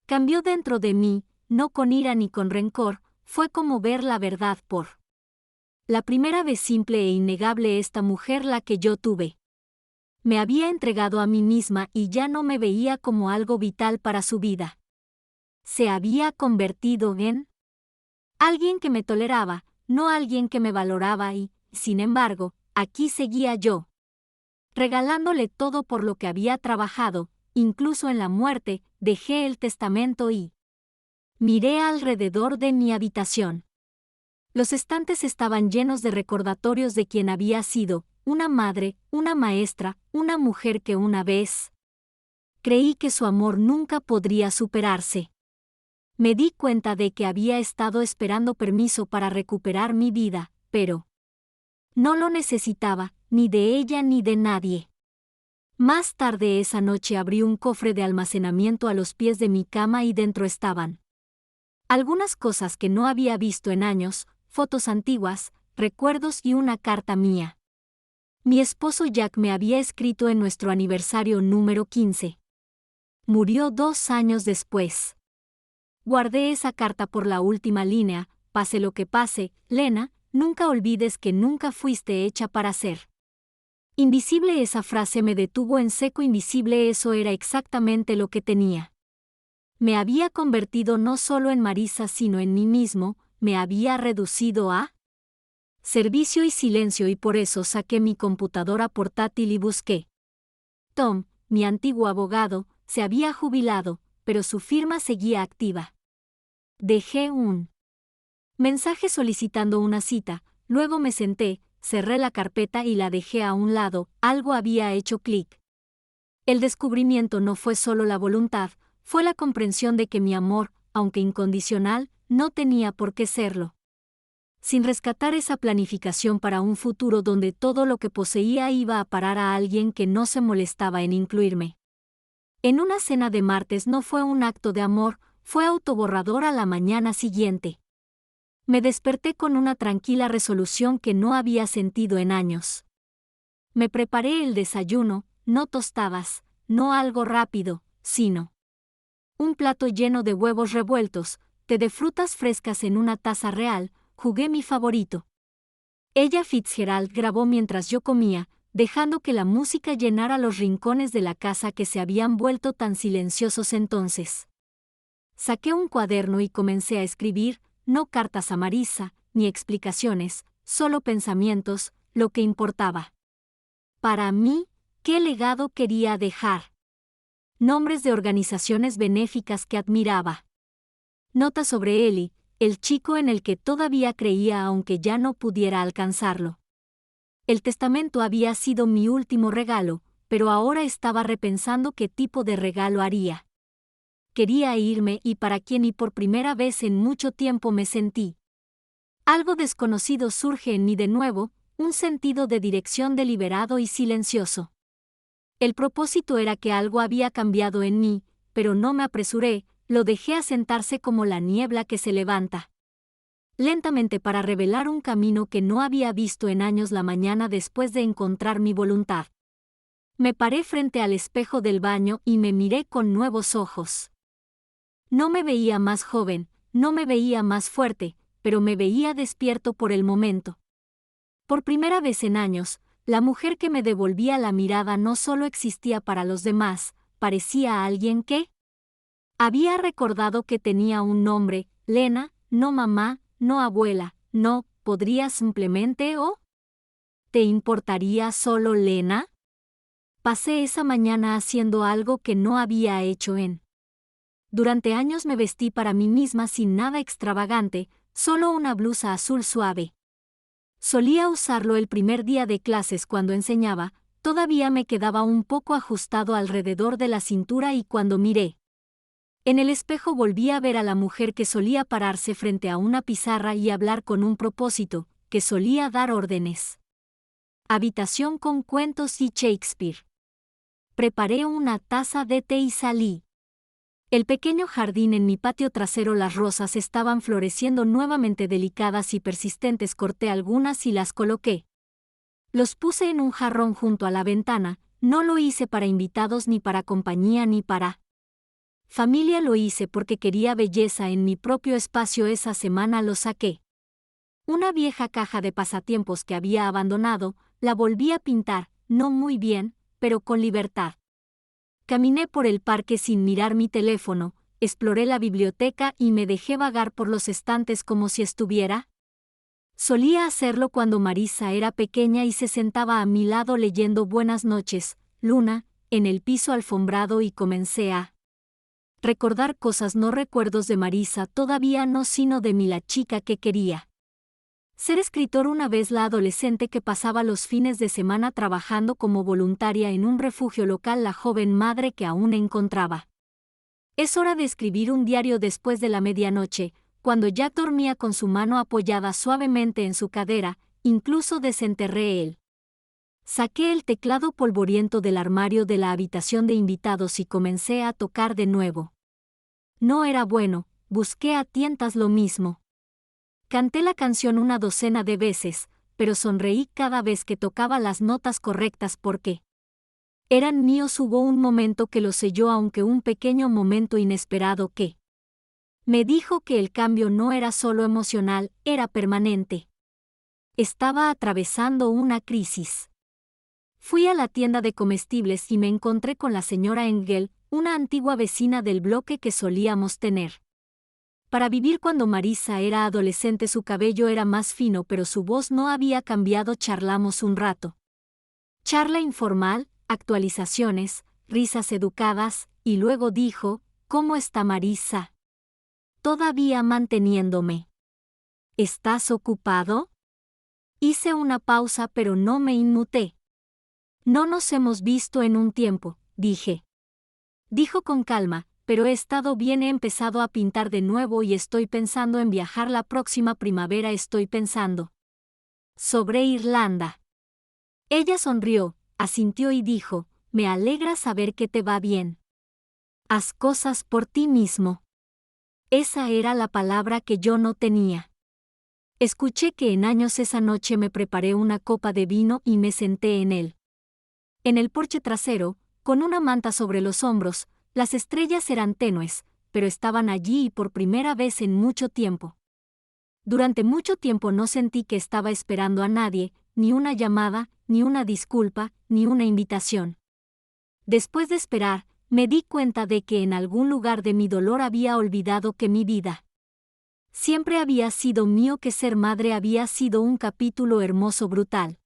[SPEAKER 1] cambió dentro de mí, no con ira ni con rencor, fue como ver la verdad por la primera vez simple e innegable. Esta mujer, la que yo tuve, me había entregado a mí misma y ya no me veía como algo vital para su vida. Se había convertido en alguien que me toleraba, no alguien que me valoraba y, sin embargo, aquí seguía yo, regalándole todo por lo que había trabajado. Incluso en la muerte, dejé el testamento y miré alrededor de mi habitación. Los estantes estaban llenos de recordatorios de quien había sido, una madre, una maestra, una mujer que una vez creí que su amor nunca podría superarse. Me di cuenta de que había estado esperando permiso para recuperar mi vida, pero no lo necesitaba, ni de ella ni de nadie. Más tarde esa noche abrí un cofre de almacenamiento a los pies de mi cama y dentro estaban algunas cosas que no había visto en años, fotos antiguas, recuerdos y una carta mía. Mi esposo Jack me había escrito en nuestro aniversario número 15. Murió 2 años después. Guardé esa carta por la última línea: pase lo que pase, Lena, nunca olvides que nunca fuiste hecha para ser invisible. Esa frase me detuvo en seco. Invisible, eso era exactamente lo que tenía. Me había convertido no solo en Marisa sino en mí mismo, me había reducido a servicio y silencio, y por eso saqué mi computadora portátil y busqué. Tom, mi antiguo abogado, se había jubilado, pero su firma seguía activa. Dejé un mensaje solicitando una cita, luego me senté, cerré la carpeta y la dejé a un lado. Algo había hecho clic. El descubrimiento no fue solo la voluntad, fue la comprensión de que mi amor, aunque incondicional, no tenía por qué serlo. Sin rescatar esa planificación para un futuro donde todo lo que poseía iba a parar a alguien que no se molestaba en incluirme. En una cena de martes no fue un acto de amor, fue autoborrador. A la mañana siguiente me desperté con una tranquila resolución que no había sentido en años. Me preparé el desayuno, no tostadas, no algo rápido, sino un plato lleno de huevos revueltos, té de frutas frescas en una taza real. Jugué mi favorito. Ella Fitzgerald grabó mientras yo comía, dejando que la música llenara los rincones de la casa que se habían vuelto tan silenciosos entonces. Saqué un cuaderno y comencé a escribir, no cartas a Marisa, ni explicaciones, solo pensamientos, lo que importaba. Para mí, ¿qué legado quería dejar? Nombres de organizaciones benéficas que admiraba. Notas sobre Eli, el chico en el que todavía creía aunque ya no pudiera alcanzarlo. El testamento había sido mi último regalo, pero ahora estaba repensando qué tipo de regalo haría. Quería irme y para quién, y por primera vez en mucho tiempo me sentí. Algo desconocido surge en mí de nuevo, un sentido de dirección deliberado y silencioso. El propósito era que algo había cambiado en mí, pero no me apresuré. Lo dejé asentarse como la niebla que se levanta lentamente para revelar un camino que no había visto en años. La mañana después de encontrar mi voluntad, me paré frente al espejo del baño y me miré con nuevos ojos. No me veía más joven, no me veía más fuerte, pero me veía despierto por el momento. Por primera vez en años, la mujer que me devolvía la mirada no solo existía para los demás, parecía alguien que había recordado que tenía un nombre: Lena, no mamá, no abuela, no, podría simplemente o ¿te importaría solo Lena? Pasé esa mañana haciendo algo que no había hecho en. Durante años me vestí para mí misma sin nada extravagante, solo una blusa azul suave. Solía usarlo el primer día de clases cuando enseñaba, todavía me quedaba un poco ajustado alrededor de la cintura, y cuando miré en el espejo volví a ver a la mujer que solía pararse frente a una pizarra y hablar con un propósito, que solía dar órdenes. Habitación con cuentos y Shakespeare. preparé una taza de té y salí. El pequeño jardín en mi patio trasero, las rosas estaban floreciendo nuevamente delicadas y persistentes. Corté algunas y las coloqué. Los puse en un jarrón junto a la ventana. No lo hice para invitados ni para compañía ni para familia, lo hice porque quería belleza en mi propio espacio. Esa semana lo saqué. Una vieja caja de pasatiempos que había abandonado, la volví a pintar, no muy bien, pero con libertad. Caminé por el parque sin mirar mi teléfono, exploré la biblioteca y me dejé vagar por los estantes como si estuviera. Solía hacerlo cuando Marisa era pequeña y se sentaba a mi lado leyendo Buenas noches, Luna, en el piso alfombrado, y comencé a recordar cosas, no recuerdos de Marisa todavía no, sino de mí, la chica que quería ser escritor. Una vez la adolescente que pasaba los fines de semana trabajando como voluntaria en un refugio local, la joven madre que aún encontraba. Es hora de escribir un diario. Después de la medianoche, cuando Jack dormía con su mano apoyada suavemente en su cadera, incluso desenterré él. Saqué el teclado polvoriento del armario de la habitación de invitados y comencé a tocar de nuevo. No era bueno, busqué a tientas lo mismo. Canté la canción una docena de veces, pero sonreí cada vez que tocaba las notas correctas porque eran míos. Hubo un momento que lo selló, aunque un pequeño momento inesperado que me dijo que el cambio no era solo emocional, era permanente. Estaba atravesando una crisis. Fui a la tienda de comestibles y me encontré con la señora Engel, una antigua vecina del bloque que solíamos tener para vivir cuando Marisa era adolescente. Su cabello era más fino, pero su voz no había cambiado. Charlamos un rato. Charla informal, actualizaciones, risas educadas, y luego dijo: ¿Cómo está Marisa? Todavía manteniéndome. ¿Estás ocupado? Hice una pausa, pero no me inmuté. No nos hemos visto en un tiempo, dije. Dijo con calma: pero he estado bien, he empezado a pintar de nuevo y estoy pensando en viajar la próxima primavera. Estoy pensando sobre Irlanda. Ella sonrió, asintió y dijo: me alegra saber que te va bien. Haz cosas por ti mismo. Esa era la palabra que yo no tenía. Escuché que en años. Esa noche me preparé una copa de vino y me senté en él. En el porche trasero, con una manta sobre los hombros. Las estrellas eran tenues, pero estaban allí, y por primera vez en mucho tiempo. Durante mucho tiempo no sentí que estaba esperando a nadie, ni una llamada, ni una disculpa, ni una invitación. Después de esperar, me di cuenta de que en algún lugar de mi dolor había olvidado que mi vida siempre había sido mío, que ser madre había sido un capítulo hermoso, brutal.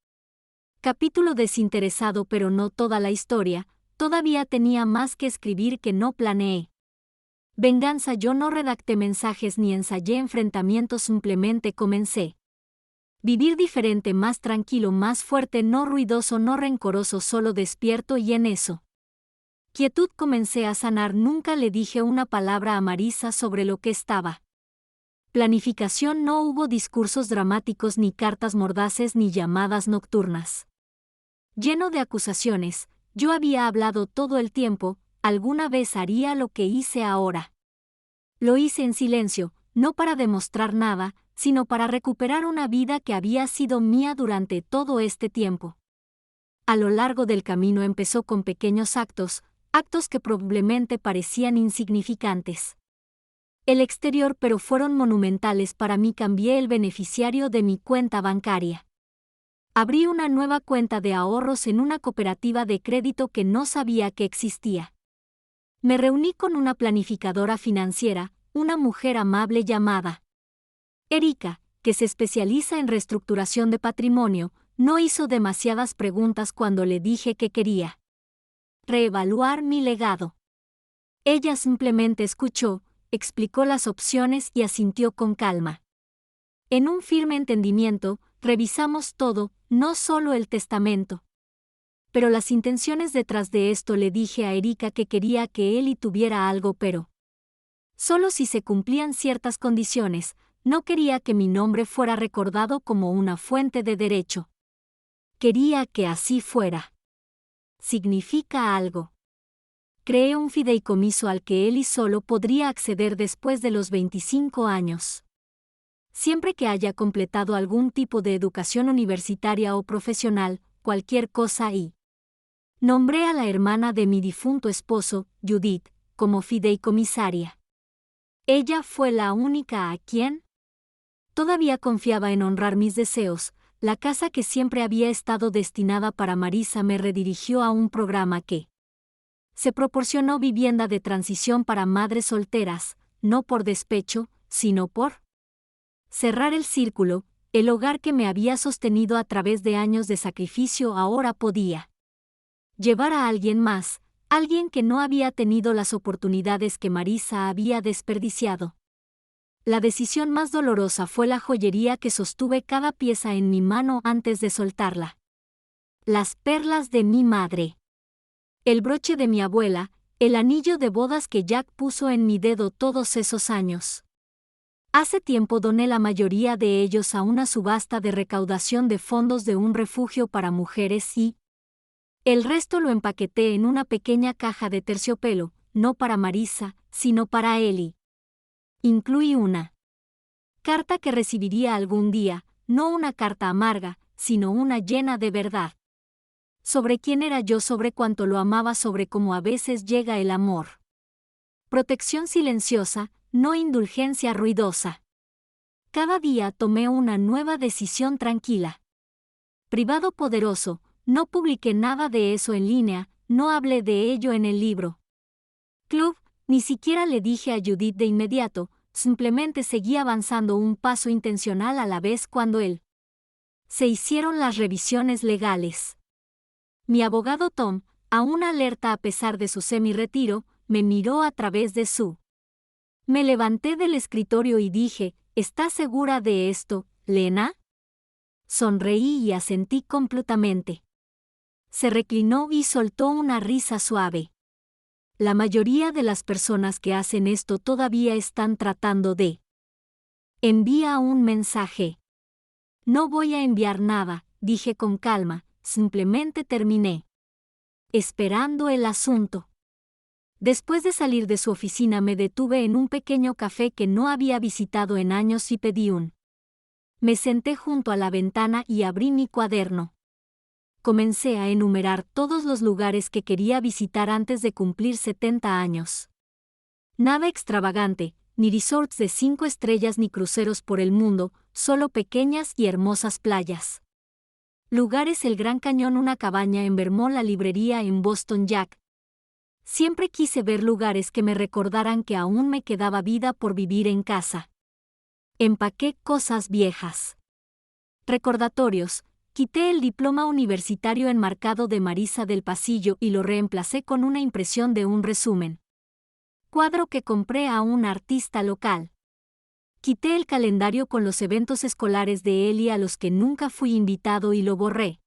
[SPEAKER 1] Capítulo desinteresado, pero no toda la historia. Todavía tenía más que escribir que no planeé. Venganza. Yo no redacté mensajes ni ensayé enfrentamientos, simplemente comencé. Vivir diferente, más tranquilo, más fuerte, no ruidoso, no rencoroso, solo despierto, y en eso quietud comencé a sanar. Nunca le dije una palabra a Marisa sobre lo que estaba. Planificación. No hubo discursos dramáticos, ni cartas mordaces, ni llamadas nocturnas. Lleno de acusaciones. Yo había hablado todo el tiempo. Alguna vez haría lo que hice ahora. Lo hice en silencio, no para demostrar nada, sino para recuperar una vida que había sido mía durante todo este tiempo. A lo largo del camino empezó con pequeños actos que probablemente parecían insignificantes el exterior, pero fueron monumentales para mí. Cambié el beneficiario de mi cuenta bancaria. Abrí una nueva cuenta de ahorros en una cooperativa de crédito que no sabía que existía. Me reuní con una planificadora financiera, una mujer amable llamada Erika, que se especializa en reestructuración de patrimonio. No hizo demasiadas preguntas cuando le dije que quería reevaluar mi legado. Ella simplemente escuchó, explicó las opciones y asintió con calma. En un firme entendimiento, revisamos todo, no solo el testamento. Pero las intenciones detrás de esto. Le dije a Erika que quería que Eli tuviera algo, pero solo si se cumplían ciertas condiciones. No quería que mi nombre fuera recordado como una fuente de derecho. Quería que así fuera. significa algo. Creé un fideicomiso al que él y solo podría acceder después de los 25 años. Siempre que haya completado algún tipo de educación universitaria o profesional, cualquier cosa y nombré a la hermana de mi difunto esposo, Judith, como fideicomisaria. Ella fue la única a quien todavía confiaba en honrar mis deseos. La casa que siempre había estado destinada para Marisa me redirigió a un programa que se proporcionó vivienda de transición para madres solteras, no por despecho, sino por cerrar el círculo. El hogar que me había sostenido a través de años de sacrificio ahora podía llevar a alguien más, alguien que no había tenido las oportunidades que Marisa había desperdiciado. La decisión más dolorosa fue la joyería que sostuve cada pieza en mi mano antes de soltarla. Las perlas de mi madre. El broche de mi abuela, el anillo de bodas que Jack puso en mi dedo todos esos años. Hace tiempo doné la mayoría de ellos a una subasta de recaudación de fondos de un refugio para mujeres y el resto lo empaqueté en una pequeña caja de terciopelo, no para Marisa, sino para Ellie. Incluí una carta que recibiría algún día, no una carta amarga, sino una llena de verdad. Sobre quién era yo, sobre cuánto lo amaba, sobre cómo a veces llega el amor. Protección silenciosa, no indulgencia ruidosa. Cada día tomé una nueva decisión tranquila. Privado poderoso, no publiqué nada de eso en línea, no hablé de ello en el libro Club, ni siquiera le dije a Judith de inmediato, simplemente seguí avanzando un paso intencional a la vez cuando se hicieron las revisiones legales. Mi abogado Tom, aún alerta a pesar de su semi-retiro, me miró a través de su. Me levanté del escritorio y dije, ¿estás segura de esto, Lena? Sonreí y asentí completamente. Se reclinó y soltó una risa suave. La mayoría de las personas que hacen esto todavía están tratando de. Envía un mensaje. No voy a enviar nada, dije con calma, simplemente terminé esperando el asunto. Después de salir de su oficina me detuve en un pequeño café que no había visitado en años y pedí un. Me senté junto a la ventana y abrí mi cuaderno. Comencé a enumerar todos los lugares que quería visitar antes de cumplir 70 años. Nada extravagante, ni resorts de 5 estrellas ni cruceros por el mundo, solo pequeñas y hermosas playas. Lugares: el Gran Cañón, una cabaña en Vermont, la librería en Boston, Jack. Siempre quise ver lugares que me recordaran que aún me quedaba vida por vivir en casa. Empaqué cosas viejas. Recordatorios. Quité el diploma universitario enmarcado de Marisa del pasillo y lo reemplacé con una impresión de un resumen. Cuadro que compré a un artista local. Quité el calendario con los eventos escolares de Ellie a los que nunca fui invitado y lo borré.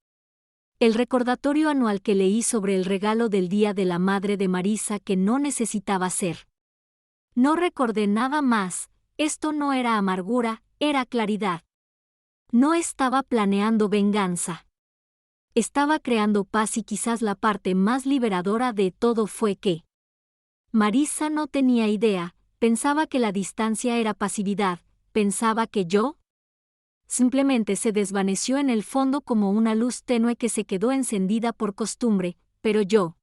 [SPEAKER 1] El recordatorio anual que leí sobre el regalo del Día de la Madre de Marisa que no necesitaba ser. No recordé nada más. Esto no era amargura, era claridad. No estaba planeando venganza. Estaba creando paz, y quizás la parte más liberadora de todo fue que Marisa no tenía idea. Pensaba que la distancia era pasividad, pensaba que yo simplemente se desvaneció en el fondo como una luz tenue que se quedó encendida por costumbre, pero yo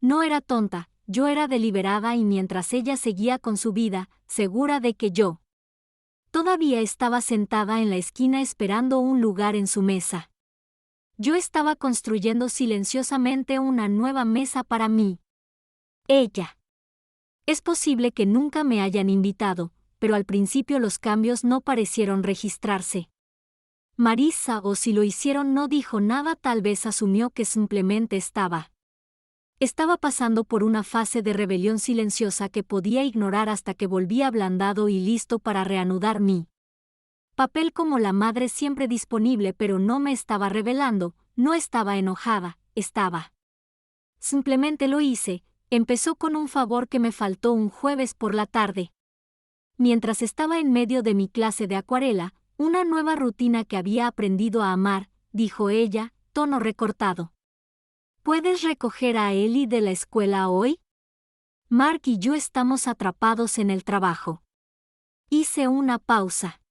[SPEAKER 1] no era tonta, yo era deliberada, y mientras ella seguía con su vida, segura de que yo todavía estaba sentada en la esquina esperando un lugar en su mesa. Yo estaba construyendo silenciosamente una nueva mesa para mí. Ella. Es posible que nunca me hayan invitado, pero al principio los cambios no parecieron registrarse. Marisa, o si lo hicieron, no dijo nada, tal vez asumió que simplemente estaba pasando por una fase de rebelión silenciosa que podía ignorar hasta que volví ablandado y listo para reanudar mi papel como la madre siempre disponible, pero no me estaba rebelando, no estaba enojada, estaba. Simplemente lo hice. Empezó con un favor que me faltó un jueves por la tarde. Mientras estaba en medio de mi clase de acuarela, una nueva rutina que había aprendido a amar, dijo ella, tono recortado. ¿Puedes recoger a Ellie de la escuela hoy? Mark y yo estamos atrapados en el trabajo. Hice una pausa.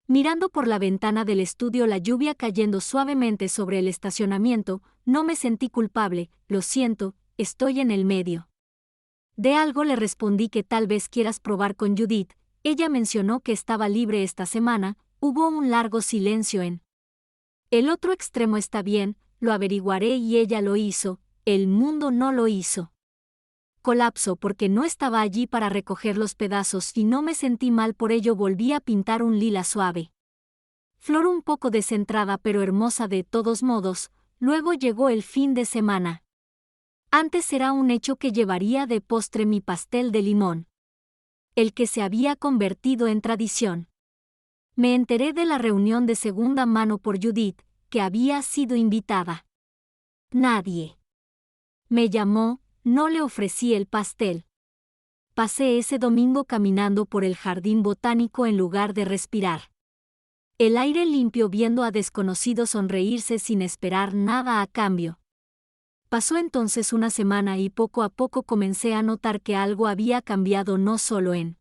[SPEAKER 1] Mirando por la ventana del estudio la lluvia cayendo suavemente sobre el estacionamiento, no me sentí culpable. Lo siento, estoy en el medio. De algo le respondí que tal vez quieras probar con Judith. Ella mencionó que estaba libre esta semana. Hubo un largo silencio en el otro extremo. Está bien, lo averiguaré, y ella lo hizo. El mundo no lo hizo. Colapsó porque no estaba allí para recoger los pedazos y no me sentí mal por ello. Volví a pintar un lila suave. Flor un poco descentrada pero hermosa de todos modos. Luego llegó el fin de semana. Antes era un hecho que llevaría de postre mi pastel de limón, el que se había convertido en tradición. Me enteré de la reunión de segunda mano por Judith, que había sido invitada. Nadie me llamó, no le ofrecí el pastel. Pasé ese domingo caminando por el jardín botánico en lugar de respirar el aire limpio, viendo a desconocidos sonreírse sin esperar nada a cambio. Pasó entonces una semana y poco a poco comencé a notar que algo había cambiado, no solo en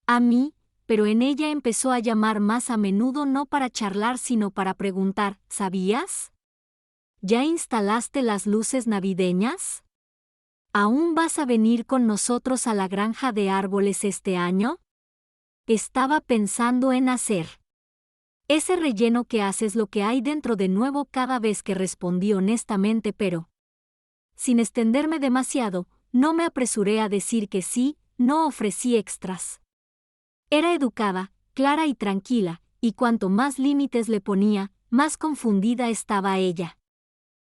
[SPEAKER 1] a mí, pero en ella. Empezó a llamar más a menudo, no para charlar sino para preguntar: ¿sabías? ¿Ya instalaste las luces navideñas? ¿Aún vas a venir con nosotros a la granja de árboles este año? Estaba pensando en hacer ese relleno que haces lo que hay dentro de nuevo. Cada vez que respondí honestamente, pero sin extenderme demasiado, no me apresuré a decir que sí. No ofrecí extras. Era educada, clara y tranquila, y cuanto más límites le ponía, más confundida estaba ella.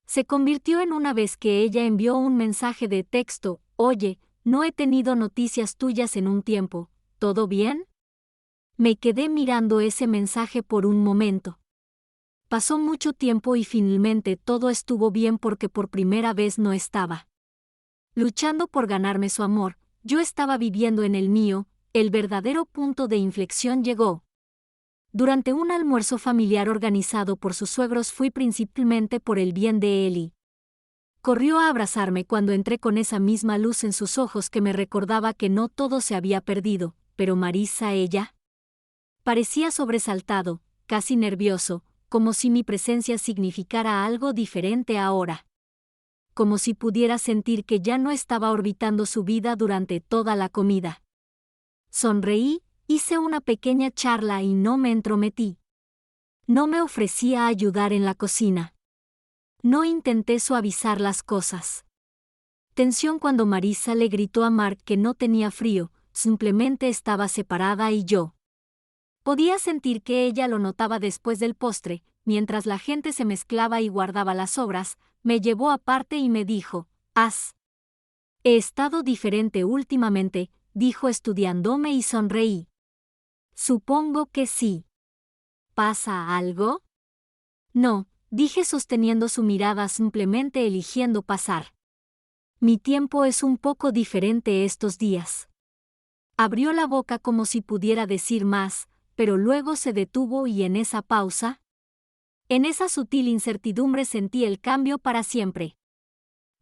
[SPEAKER 1] Se convirtió en una vez que ella envió un mensaje de texto: oye, no he tenido noticias tuyas en un tiempo, ¿todo bien? Me quedé mirando ese mensaje por un momento. Pasó mucho tiempo y finalmente todo estuvo bien, porque por primera vez no estaba luchando por ganarme su amor, yo estaba viviendo en el mío. El verdadero punto de inflexión llegó durante un almuerzo familiar organizado por sus suegros. Fui principalmente por el bien de Ellie. Corrió a abrazarme cuando entré con esa misma luz en sus ojos que me recordaba que no todo se había perdido. Pero Marissa, ella parecía sobresaltado, casi nervioso, como si mi presencia significara algo diferente ahora. Como si pudiera sentir que ya no estaba orbitando su vida durante toda la comida. Sonreí, hice una pequeña charla y no me entrometí. No me ofrecí a ayudar en la cocina. No intenté suavizar las cosas. Tensión cuando Marissa le gritó a Mark que no tenía frío, simplemente estaba separada y yo podía sentir que ella lo notaba. Después del postre, mientras la gente se mezclaba y guardaba las sobras, me llevó aparte y me dijo: he estado diferente últimamente, dijo estudiándome, y sonreí. Supongo que sí. ¿Pasa algo? No, dije sosteniendo su mirada, simplemente eligiendo pasar. Mi tiempo es un poco diferente estos días. Abrió la boca como si pudiera decir más, pero luego se detuvo, y en esa pausa, en esa sutil incertidumbre, sentí el cambio para siempre.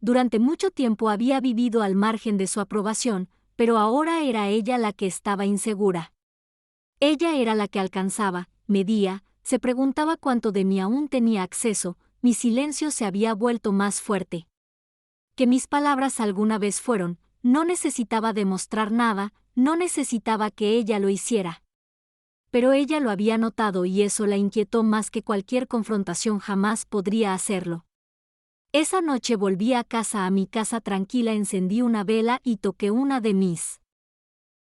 [SPEAKER 1] Durante mucho tiempo había vivido al margen de su aprobación, pero ahora era ella la que estaba insegura. Ella era la que alcanzaba, medía, se preguntaba cuánto de mí aún tenía acceso. Mi silencio se había vuelto más fuerte que mis palabras alguna vez fueron. No necesitaba demostrar nada, no necesitaba que ella lo hiciera. Pero ella lo había notado y eso la inquietó más que cualquier confrontación jamás podría hacerlo. Esa noche volví a mi casa tranquila, encendí una vela y toqué una de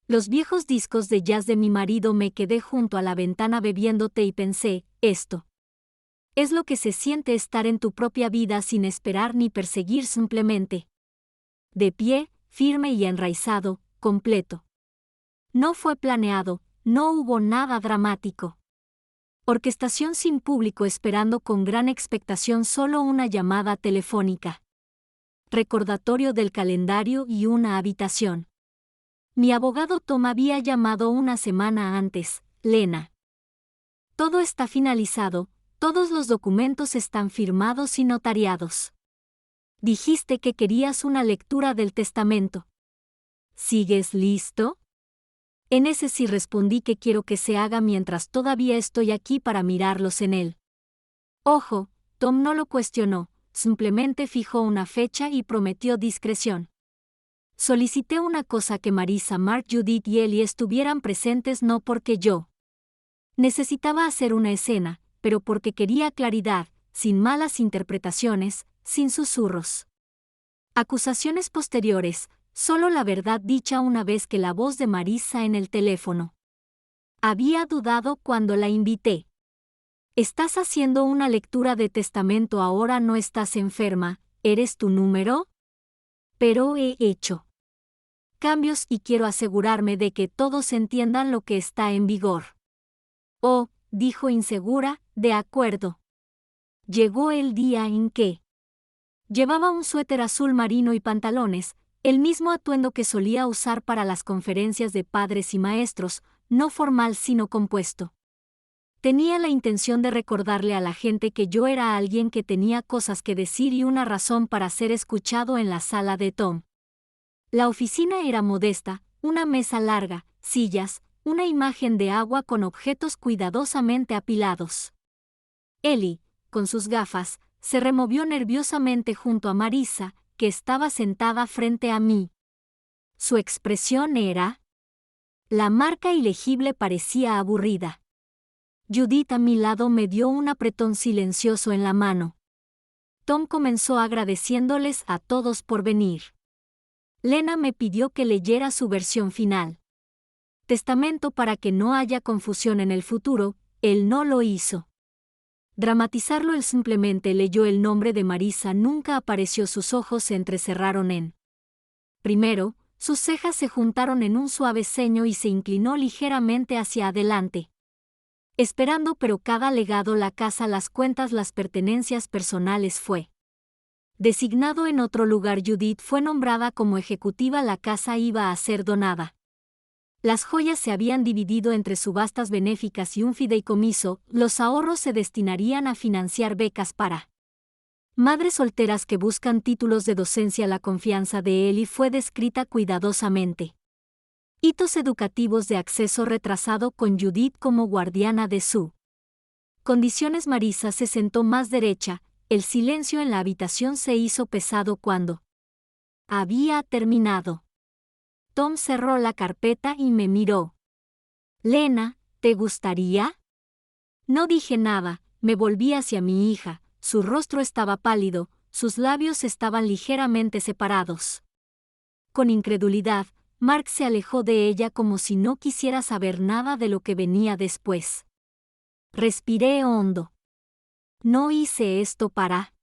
[SPEAKER 1] los viejos discos de jazz de mi marido. Me quedé junto a la ventana bebiendo té y pensé: esto es lo que se siente estar en tu propia vida sin esperar ni perseguir, simplemente de pie, firme y enraizado, completo. No fue planeado, no hubo nada dramático. Orquestación sin público, esperando con gran expectación solo una llamada telefónica. Recordatorio del calendario y una habitación. Mi abogado Tom había llamado una semana antes. Lena. Todo está finalizado, todos los documentos están firmados y notariados. Dijiste que querías una lectura del testamento. ¿Sigues listo? En ese sí respondí que quiero que se haga mientras todavía estoy aquí para mirarlos en él. Ojo, Tom no lo cuestionó, simplemente fijó una fecha y prometió discreción. Solicité una cosa: que Marissa, Mark, Judith y Ellie estuvieran presentes, no porque yo necesitaba hacer una escena, pero porque quería claridad, sin malas interpretaciones, sin susurros. Acusaciones posteriores, solo la verdad dicha una vez que la voz de Marissa en el teléfono. Había dudado cuando la invité. ¿Estás haciendo una lectura de testamento ahora? ¿No estás enferma? ¿Eres tu número? Pero he hecho cambios y quiero asegurarme de que todos entiendan lo que está en vigor. Oh, dijo insegura, de acuerdo. Llegó el día en que llevaba un suéter azul marino y pantalones, el mismo atuendo que solía usar para las conferencias de padres y maestros, no formal sino compuesto. Tenía la intención de recordarle a la gente que yo era alguien que tenía cosas que decir y una razón para ser escuchado en la sala de Tom. La oficina era modesta, una mesa larga, sillas, una imagen de agua con objetos cuidadosamente apilados. Ellie, con sus gafas, se removió nerviosamente junto a Marissa, que estaba sentada frente a mí. Su expresión era... La marca ilegible parecía aburrida. Judith a mi lado me dio un apretón silencioso en la mano. Tom comenzó agradeciéndoles a todos por venir. Lena me pidió que leyera su versión final. Testamento para que no haya confusión en el futuro, él no lo hizo. Dramatizarlo: él simplemente leyó el nombre de Marissa, nunca apareció, sus ojos se entrecerraron en. Primero, sus cejas se juntaron en un suave ceño y se inclinó ligeramente hacia adelante. Esperando, pero cada legado, la casa, las cuentas, las pertenencias personales fue designado en otro lugar. Judith fue nombrada como ejecutiva, la casa iba a ser donada. Las joyas se habían dividido entre subastas benéficas y un fideicomiso, los ahorros se destinarían a financiar becas para madres solteras que buscan títulos de docencia. La confianza de Ellie fue descrita cuidadosamente. Hitos educativos de acceso retrasado, con Judith como guardiana de su condiciones. Marissa se sentó más derecha, el silencio en la habitación se hizo pesado cuando había terminado. Tom cerró la carpeta y me miró. Lena, ¿te gustaría? No dije nada, me volví hacia mi hija, su rostro estaba pálido, sus labios estaban ligeramente separados. Con incredulidad, Mark se alejó de ella como si no quisiera saber nada de lo que venía después. Respiré hondo. No hice esto para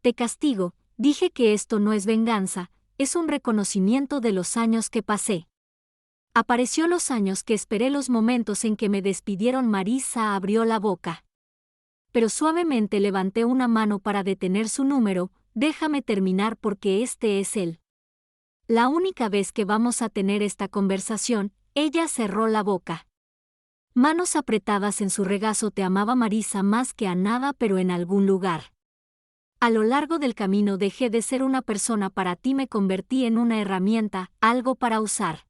[SPEAKER 1] te castigo, dije que esto no es venganza, es un reconocimiento de los años que pasé. Apareció los años que esperé, los momentos en que me despidieron. Marissa abrió la boca. Pero suavemente levanté una mano para detener su número. Déjame terminar, porque este es él. La única vez que vamos a tener esta conversación. Ella cerró la boca. Manos apretadas en su regazo. Te amaba, Marissa, más que a nada, pero en algún lugar. A lo largo del camino dejé de ser una persona para ti, me convertí en una herramienta, algo para usar.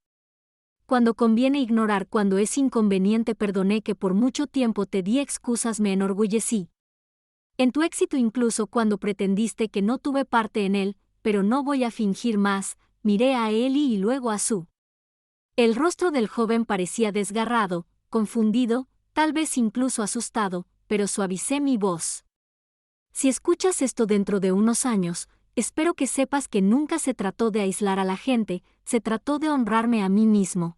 [SPEAKER 1] Cuando conviene ignorar, cuando es inconveniente. Perdoné que por mucho tiempo te di excusas, me enorgullecí en tu éxito incluso cuando pretendiste que no tuve parte en él, pero no voy a fingir más. Miré a Ellie y luego a Sue. El rostro del joven parecía desgarrado, confundido, tal vez incluso asustado, pero suavicé mi voz. Si escuchas esto dentro de unos años, espero que sepas que nunca se trató de aislar a la gente, se trató de honrarme a mí mismo.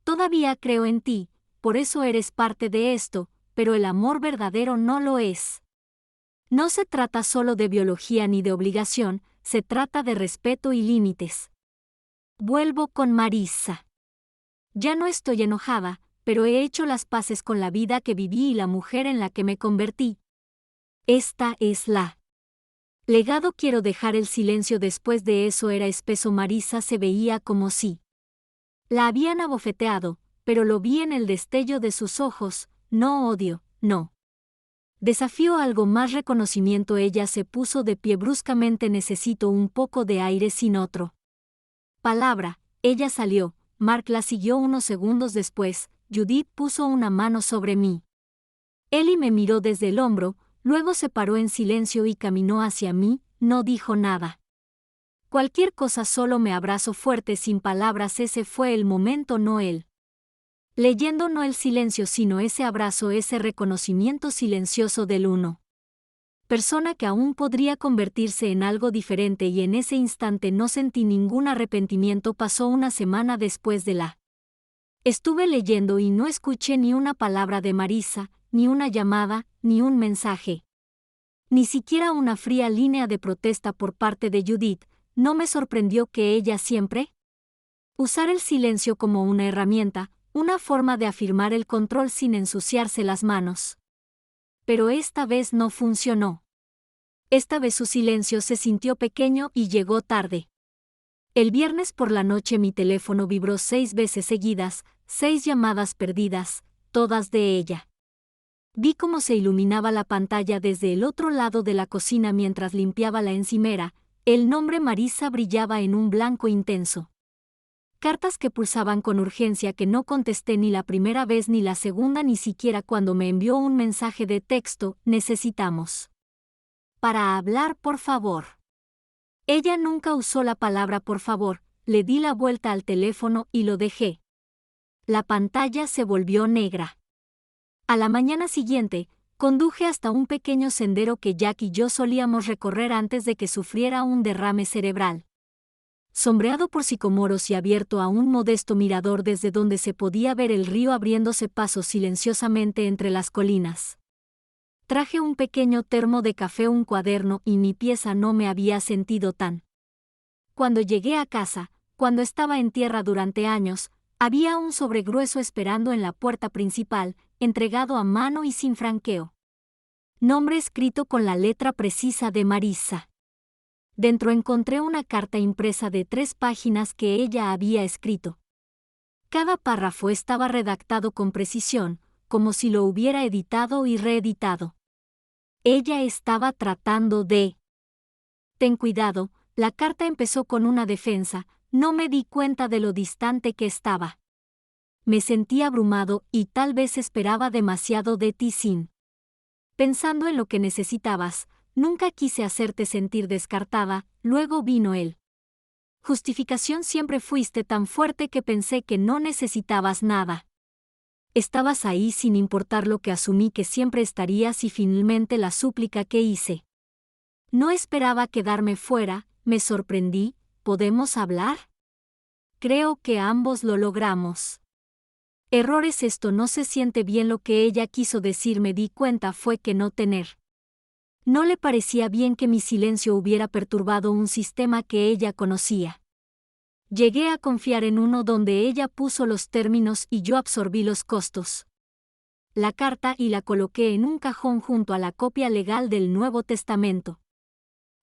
[SPEAKER 1] Todavía creo en ti, por eso eres parte de esto, pero el amor verdadero no lo es. No se trata solo de biología ni de obligación, se trata de respeto y límites. Vuelvo con Marissa. Ya no estoy enojada, pero he hecho las paces con la vida que viví y la mujer en la que me convertí. Esta es la legado. Quiero dejar el silencio después de eso. Era espeso. Marissa se veía como si la habían abofeteado, pero lo vi en el destello de sus ojos. No odio, no Desafío algo más reconocimiento. Ella se puso de pie bruscamente. Necesito un poco de aire. Sin otro palabra, ella salió. Mark la siguió unos segundos después. Judith puso una mano sobre mí. Ellie me miró desde el hombro, luego se paró en silencio y caminó hacia mí. No dijo nada. Cualquier cosa, solo me abrazó fuerte sin palabras. Ese fue el momento, no él. Leyendo, no el silencio, sino ese abrazo, ese reconocimiento silencioso del uno. Persona que aún podría convertirse en algo diferente, y en ese instante no sentí ningún arrepentimiento. Pasó una semana después de la. Estuve leyendo y no escuché ni una palabra de Marissa, ni una llamada, ni un mensaje. Ni siquiera una fría línea de protesta por parte de Judith. No me sorprendió que ella siempre usara el silencio como una herramienta, una forma de afirmar el control sin ensuciarse las manos. Pero esta vez no funcionó. Esta vez su silencio se sintió pequeño y llegó tarde. El viernes por la noche mi teléfono vibró 6 veces seguidas, 6 llamadas perdidas, todas de ella. Vi cómo se iluminaba la pantalla desde el otro lado de la cocina mientras limpiaba la encimera. El nombre Marissa brillaba en un blanco intenso. Cartas que pulsaban con urgencia que no contesté ni la primera vez ni la segunda, ni siquiera cuando me envió un mensaje de texto: necesitamos para hablar, por favor. Ella nunca usó la palabra por favor. Le di la vuelta al teléfono y lo dejé. La pantalla se volvió negra. A la mañana siguiente, conduje hasta un pequeño sendero que Jack y yo solíamos recorrer antes de que sufriera un derrame cerebral. Sombreado por sicomoros y abierto a un modesto mirador desde donde se podía ver el río abriéndose paso silenciosamente entre las colinas. Traje un pequeño termo de café, un cuaderno, y mi pieza. No me había sentido tan. Cuando llegué a casa, cuando estaba en tierra durante años, había un sobre grueso esperando en la puerta principal, entregado a mano y sin franqueo. Nombre escrito con la letra precisa de Marissa. Dentro encontré una carta impresa de 3 páginas que ella había escrito. Cada párrafo estaba redactado con precisión, como si lo hubiera editado y reeditado. Ella estaba tratando de... Ten cuidado. La carta empezó con una defensa. No me di cuenta de lo distante que estaba. Me sentí abrumado y tal vez esperaba demasiado de ti. Sin pensando en lo que necesitabas, nunca quise hacerte sentir descartada. Luego vino él. Justificación: siempre fuiste tan fuerte que pensé que no necesitabas nada. Estabas ahí sin importar lo que asumí que siempre estarías. Y finalmente la súplica que hice. No esperaba quedarme fuera. Me sorprendí. ¿Podemos hablar? Creo que ambos lo logramos. Errores. Esto no se siente bien. Lo que ella quiso decir, me di cuenta, fue que no le parecía bien que mi silencio hubiera perturbado un sistema que ella conocía. Llegué a confiar en uno donde ella puso los términos y yo absorbí los costos. La carta y la coloqué en un cajón junto a la copia legal del Nuevo Testamento.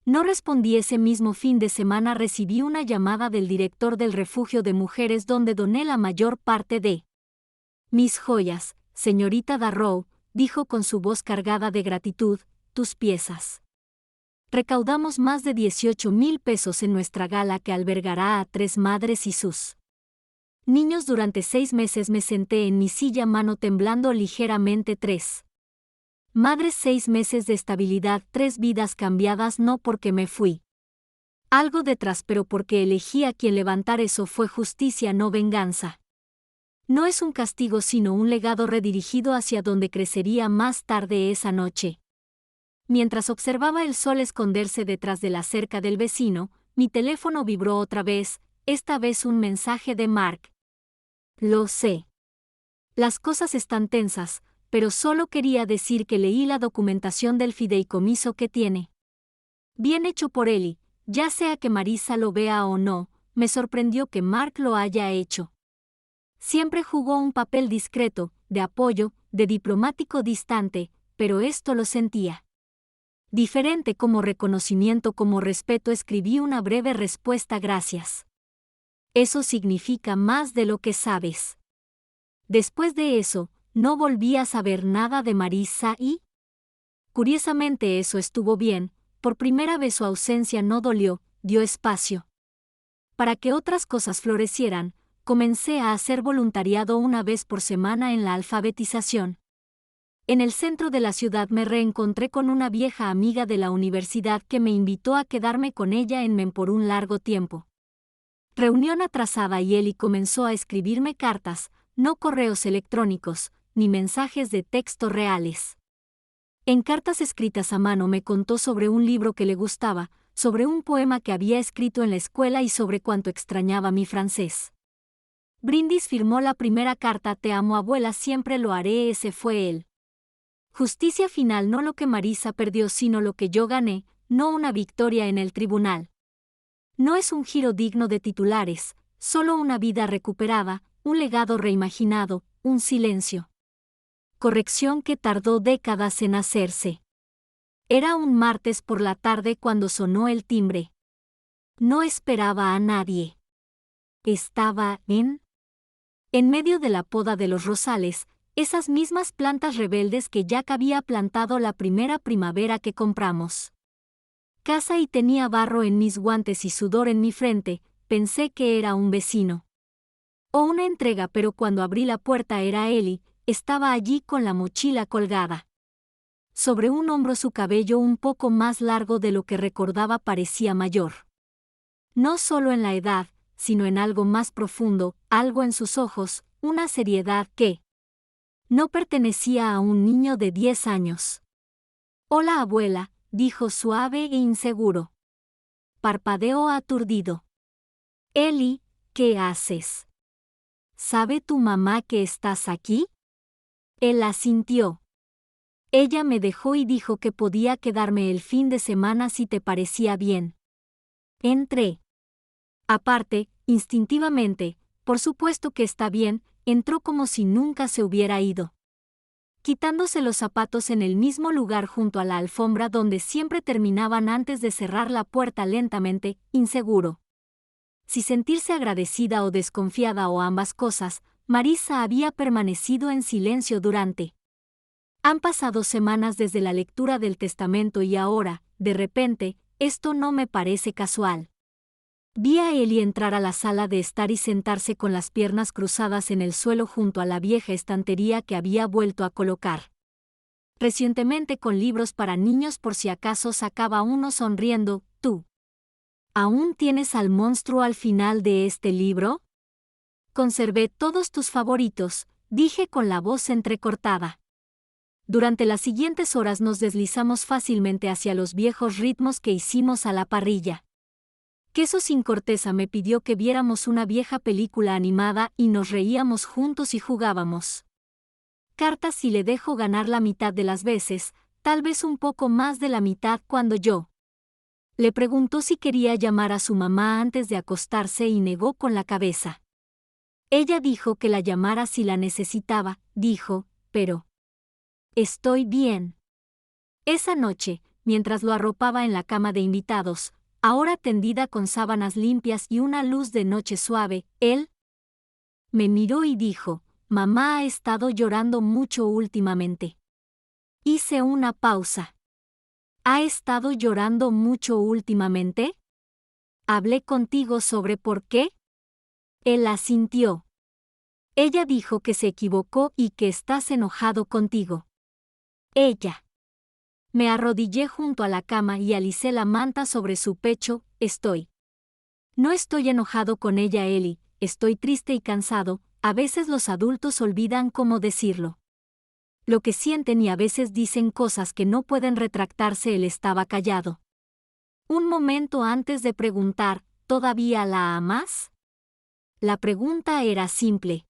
[SPEAKER 1] No respondí. Ese mismo fin de semana recibí una llamada del director del refugio de mujeres donde doné la mayor parte de mis joyas. Señorita Darrow, dijo con su voz cargada de gratitud, tus piezas. Recaudamos más de 18,000 pesos en nuestra gala que albergará a 3 madres y sus niños durante 6 meses. Me senté en mi silla, mano temblando ligeramente. 3 madres, 6 meses de estabilidad, 3 vidas cambiadas, no porque me fui algo detrás, pero porque elegí a quien levantar. Eso fue justicia, no venganza. No es un castigo, sino un legado redirigido hacia donde crecería más tarde. Esa noche, mientras observaba el sol esconderse detrás de la cerca del vecino, mi teléfono vibró otra vez, esta vez un mensaje de Mark. Lo sé. Las cosas están tensas, pero solo quería decir que leí la documentación del fideicomiso que tiene. Bien hecho por Ellie, ya sea que Marissa lo vea o no. Me sorprendió que Mark lo haya hecho. Siempre jugó un papel discreto, de apoyo, de diplomático distante, pero esto lo sentía diferente, como reconocimiento, como respeto. Escribí una breve respuesta: gracias. Eso significa más de lo que sabes. Después de eso, no volví a saber nada de Marissa y Curiosamente eso estuvo bien, por primera vez su ausencia no dolió, dio espacio. Para que otras cosas florecieran, comencé a hacer voluntariado una vez por semana en la alfabetización. En el centro de la ciudad me reencontré con una vieja amiga de la universidad que me invitó a quedarme con ella en Men por un largo tiempo. Reunión atrasada y Eli comenzó a escribirme cartas, no correos electrónicos, ni mensajes de texto reales. En cartas escritas a mano me contó sobre un libro que le gustaba, sobre un poema que había escrito en la escuela y sobre cuánto extrañaba mi francés. Brindis firmó la primera carta: Te amo abuela, siempre lo haré. Ese fue él. Justicia final, no lo que Marisa perdió sino lo que yo gané, no una victoria en el tribunal. No es un giro digno de titulares, solo una vida recuperada, un legado reimaginado, un silencio. Corrección que tardó décadas en hacerse. Era un martes por la tarde cuando sonó el timbre. No esperaba a nadie. Estaba en medio de la poda de los rosales, esas mismas plantas rebeldes que Jack había plantado la primera primavera que compramos. Casa y tenía barro en mis guantes y sudor en mi frente, pensé que era un vecino. O una entrega, pero cuando abrí la puerta era Eli, estaba allí con la mochila colgada. Sobre un hombro su cabello un poco más largo de lo que recordaba parecía mayor. No solo en la edad, sino en algo más profundo, algo en sus ojos, una seriedad que no pertenecía a un niño de 10 años. Hola abuela, dijo suave e inseguro. Parpadeó aturdido. Eli, ¿qué haces? ¿Sabe tu mamá que estás aquí? Él asintió. Ella me dejó y dijo que podía quedarme el fin de semana si te parecía bien. Entré. Aparte, instintivamente, por supuesto que está bien, entró como si nunca se hubiera ido. Quitándose los zapatos en el mismo lugar junto a la alfombra donde siempre terminaban antes de cerrar la puerta lentamente, inseguro. Si sentirse agradecida o desconfiada o ambas cosas, Marisa había permanecido en silencio durante. Han pasado semanas desde la lectura del testamento y ahora, de repente, esto no me parece casual. Vi a Eli entrar a la sala de estar y sentarse con las piernas cruzadas en el suelo junto a la vieja estantería que había vuelto a colocar. Recientemente con libros para niños por si acaso, sacaba uno sonriendo. ¿Tú aún tienes al monstruo al final de este libro? Conservé todos tus favoritos, dije con la voz entrecortada. Durante las siguientes horas nos deslizamos fácilmente hacia los viejos ritmos que hicimos a la parrilla. Queso sin corteza me pidió que viéramos una vieja película animada y nos reíamos juntos y jugábamos cartas si le dejo ganar la mitad de las veces, tal vez un poco más de la mitad cuando yo. Le preguntó si quería llamar a su mamá antes de acostarse y negó con la cabeza. Ella dijo que la llamara si la necesitaba, dijo, pero estoy bien. Esa noche, mientras lo arropaba en la cama de invitados, ahora tendida con sábanas limpias y una luz de noche suave, él me miró y dijo, mamá ha estado llorando mucho últimamente. Hice una pausa. ¿Ha estado llorando mucho últimamente? ¿Hablé contigo sobre por qué? Él asintió. Ella dijo que se equivocó y que estás enojado contigo. Ella. Me arrodillé junto a la cama y alicé la manta sobre su pecho. No estoy enojado con ella, Eli, estoy triste y cansado. A veces los adultos olvidan cómo decirlo. Lo que sienten y a veces dicen cosas que no pueden retractarse. Él estaba callado. Un momento antes de preguntar, ¿todavía la amas? La pregunta era simple.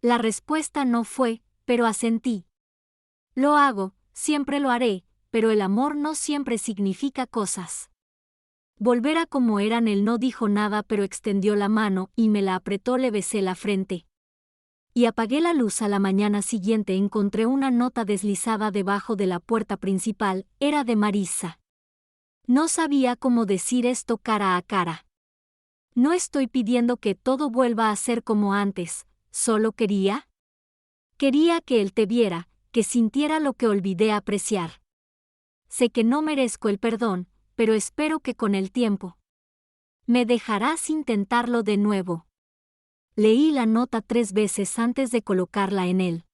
[SPEAKER 1] La respuesta no fue, pero asentí. Lo hago, siempre lo haré, pero el amor no siempre significa cosas. Volver a como eran. Él no dijo nada, pero extendió la mano y me la apretó. Le besé la frente. Y apagué la luz. A la mañana siguiente encontré una nota deslizada debajo de la puerta principal, era de Marisa. No sabía cómo decir esto cara a cara. No estoy pidiendo que todo vuelva a ser como antes, solo quería que él te viera, que sintiera lo que olvidé apreciar. sé que no merezco el perdón, pero espero que con el tiempo me dejarás intentarlo de nuevo. Leí la nota 3 veces antes de colocarla en el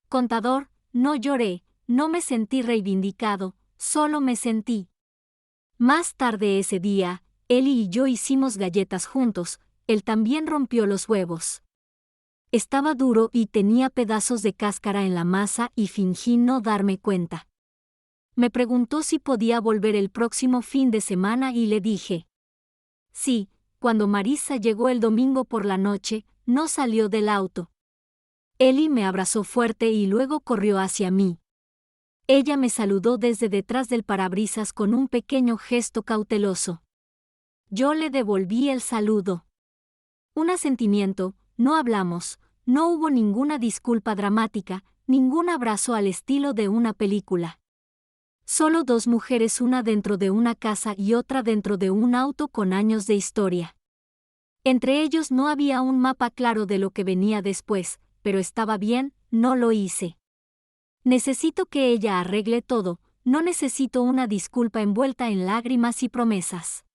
[SPEAKER 1] contador. No lloré, no me sentí reivindicado, solo me sentí. Más tarde ese día, Eli y yo hicimos galletas juntos, él también rompió los huevos. Estaba duro y tenía pedazos de cáscara en la masa y fingí no darme cuenta. Me preguntó si podía volver el próximo fin de semana y le dije. Sí. Cuando Marisa llegó el domingo por la noche, no salió del auto. Eli me abrazó fuerte y luego corrió hacia mí. Ella me saludó desde detrás del parabrisas con un pequeño gesto cauteloso. Yo le devolví el saludo. Un asentimiento, no hablamos, no hubo ninguna disculpa dramática, ningún abrazo al estilo de una película. Solo dos mujeres, una dentro de una casa y otra dentro de un auto con años de historia. Entre ellos no había un mapa claro de lo que venía después, pero estaba bien, no lo hice. Necesito que ella arregle todo, no necesito una disculpa envuelta en lágrimas y promesas.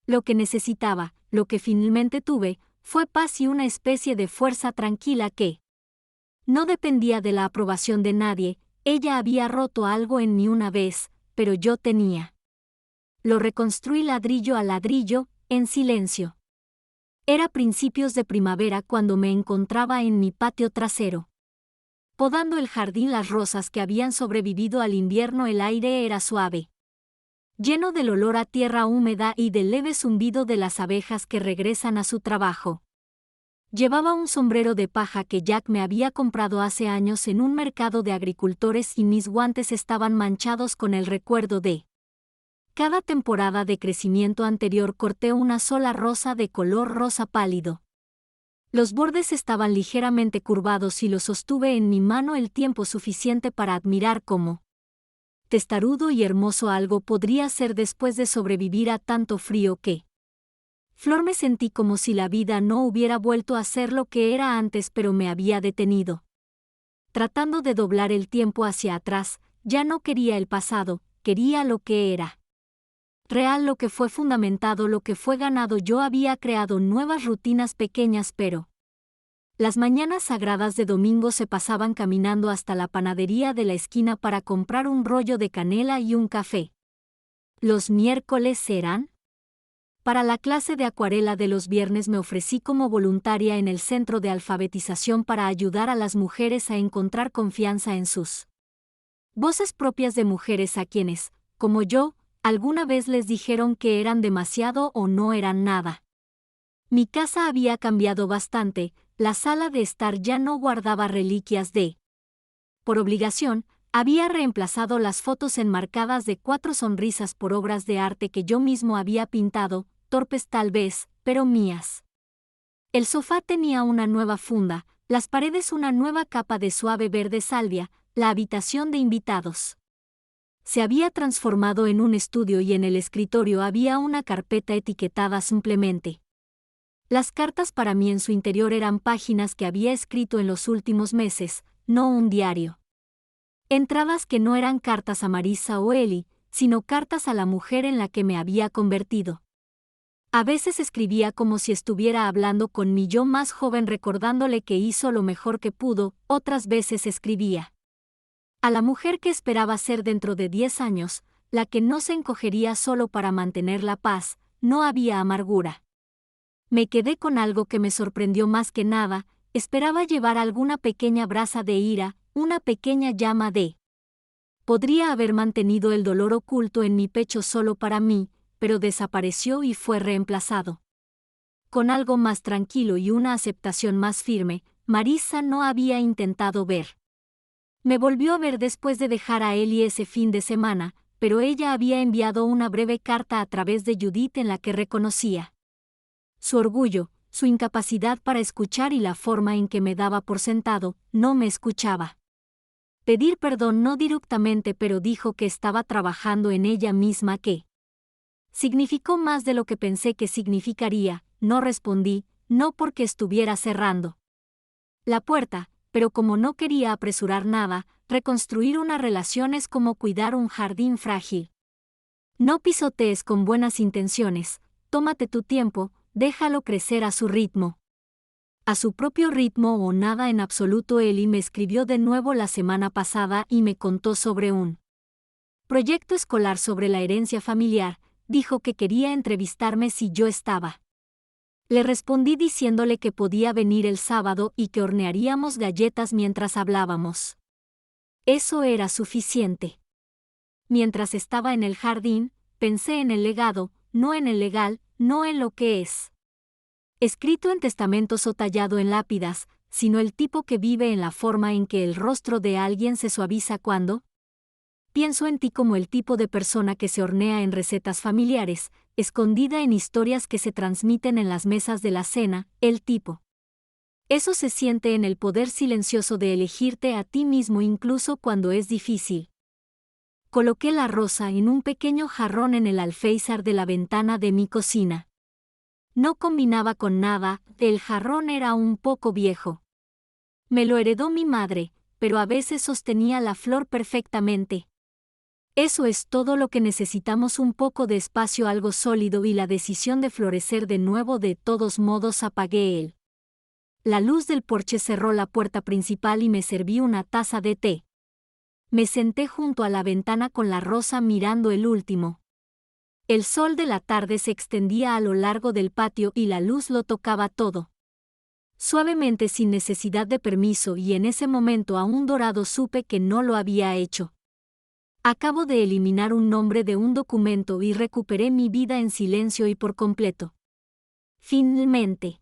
[SPEAKER 1] Lo que necesitaba, lo que finalmente tuve, fue paz y una especie de fuerza tranquila que no dependía de la aprobación de nadie. Ella había roto algo en mí una vez, pero yo tenía. Lo reconstruí ladrillo a ladrillo, en silencio. Era principios de primavera cuando me encontraba en mi patio trasero. Podando el jardín, las rosas que habían sobrevivido al invierno, el aire era suave, lleno del olor a tierra húmeda y del leve zumbido de las abejas que regresan a su trabajo. Llevaba un sombrero de paja que Jack me había comprado hace años en un mercado de agricultores y mis guantes estaban manchados con el recuerdo de cada temporada de crecimiento anterior. Corté una sola rosa de color rosa pálido. Los bordes estaban ligeramente curvados y los sostuve en mi mano el tiempo suficiente para admirar cómo testarudo y hermoso algo podría ser después de sobrevivir a tanto frío que Flor. Me sentí como si la vida no hubiera vuelto a ser lo que era antes, pero me había detenido. Tratando de doblar el tiempo hacia atrás, ya no quería el pasado, quería lo que era real, lo que fue fundamentado, lo que fue ganado. Yo había creado nuevas rutinas pequeñas, pero las mañanas sagradas de domingo se pasaban caminando hasta la panadería de la esquina para comprar un rollo de canela y un café. Los miércoles eran para la clase de acuarela de los viernes. Me ofrecí como voluntaria en el centro de alfabetización para ayudar a las mujeres a encontrar confianza en sus voces propias, de mujeres a quienes, como yo, alguna vez les dijeron que eran demasiado o no eran nada. Mi casa había cambiado bastante, la sala de estar ya no guardaba reliquias de por obligación, había reemplazado las fotos enmarcadas de 4 sonrisas por obras de arte que yo mismo había pintado, torpes tal vez, pero mías. El sofá tenía una nueva funda, las paredes una nueva capa de suave verde salvia, la habitación de invitados se había transformado en un estudio y en el escritorio había una carpeta etiquetada simplemente. Las cartas para mí en su interior eran páginas que había escrito en los últimos meses, no un diario. Entradas que no eran cartas a Marisa o Eli, sino cartas a la mujer en la que me había convertido. A veces escribía como si estuviera hablando con mi yo más joven, recordándole que hizo lo mejor que pudo. Otras veces escribía a la mujer que esperaba ser dentro de 10 años, la que no se encogería solo para mantener la paz. No había amargura. Me quedé con algo que me sorprendió más que nada. Esperaba llevar alguna pequeña brasa de ira, una pequeña llama de podría haber mantenido el dolor oculto en mi pecho solo para mí, pero desapareció y fue reemplazado con algo más tranquilo y una aceptación más firme. Marisa no había intentado ver. Me volvió a ver después de dejar a Eli ese fin de semana, pero ella había enviado una breve carta a través de Judith en la que reconocía su orgullo, su incapacidad para escuchar y la forma en que me daba por sentado. No me escuchaba pedir perdón, no directamente, pero dijo que estaba trabajando en ella misma, que significó más de lo que pensé que significaría. No respondí, no porque estuviera cerrando la puerta, pero como no quería apresurar nada, reconstruir una relación es como cuidar un jardín frágil. No pisotees con buenas intenciones, tómate tu tiempo, déjalo crecer a su ritmo. A su propio ritmo o nada en absoluto. Eli me escribió de nuevo la semana pasada y me contó sobre un proyecto escolar sobre la herencia familiar. Dijo que quería entrevistarme si yo estaba. Le respondí diciéndole que podía venir el sábado y que hornearíamos galletas mientras hablábamos. Eso era suficiente. Mientras estaba en el jardín, pensé en el legado, no en el legal, no en lo que es escrito en testamentos o tallado en lápidas, sino el tipo que vive en la forma en que el rostro de alguien se suaviza cuando pienso en ti, como el tipo de persona que se hornea en recetas familiares, escondida en historias que se transmiten en las mesas de la cena, el tipo. Eso se siente en el poder silencioso de elegirte a ti mismo incluso cuando es difícil. Coloqué la rosa en un pequeño jarrón en el alféizar de la ventana de mi cocina. No combinaba con nada, el jarrón era un poco viejo. Me lo heredó mi madre, pero a veces sostenía la flor perfectamente. Eso es todo lo que necesitamos: un poco de espacio, algo sólido y la decisión de florecer de nuevo. De todos modos apagué la luz del porche, cerró la puerta principal y me serví una taza de té. Me senté junto a la ventana con la rosa mirando el último. El sol de la tarde se extendía a lo largo del patio y la luz lo tocaba todo. Suavemente, sin necesidad de permiso, y en ese momento aún dorado supe que no lo había hecho. Acabo de eliminar un nombre de un documento y recuperé mi vida en silencio y por completo. Finalmente.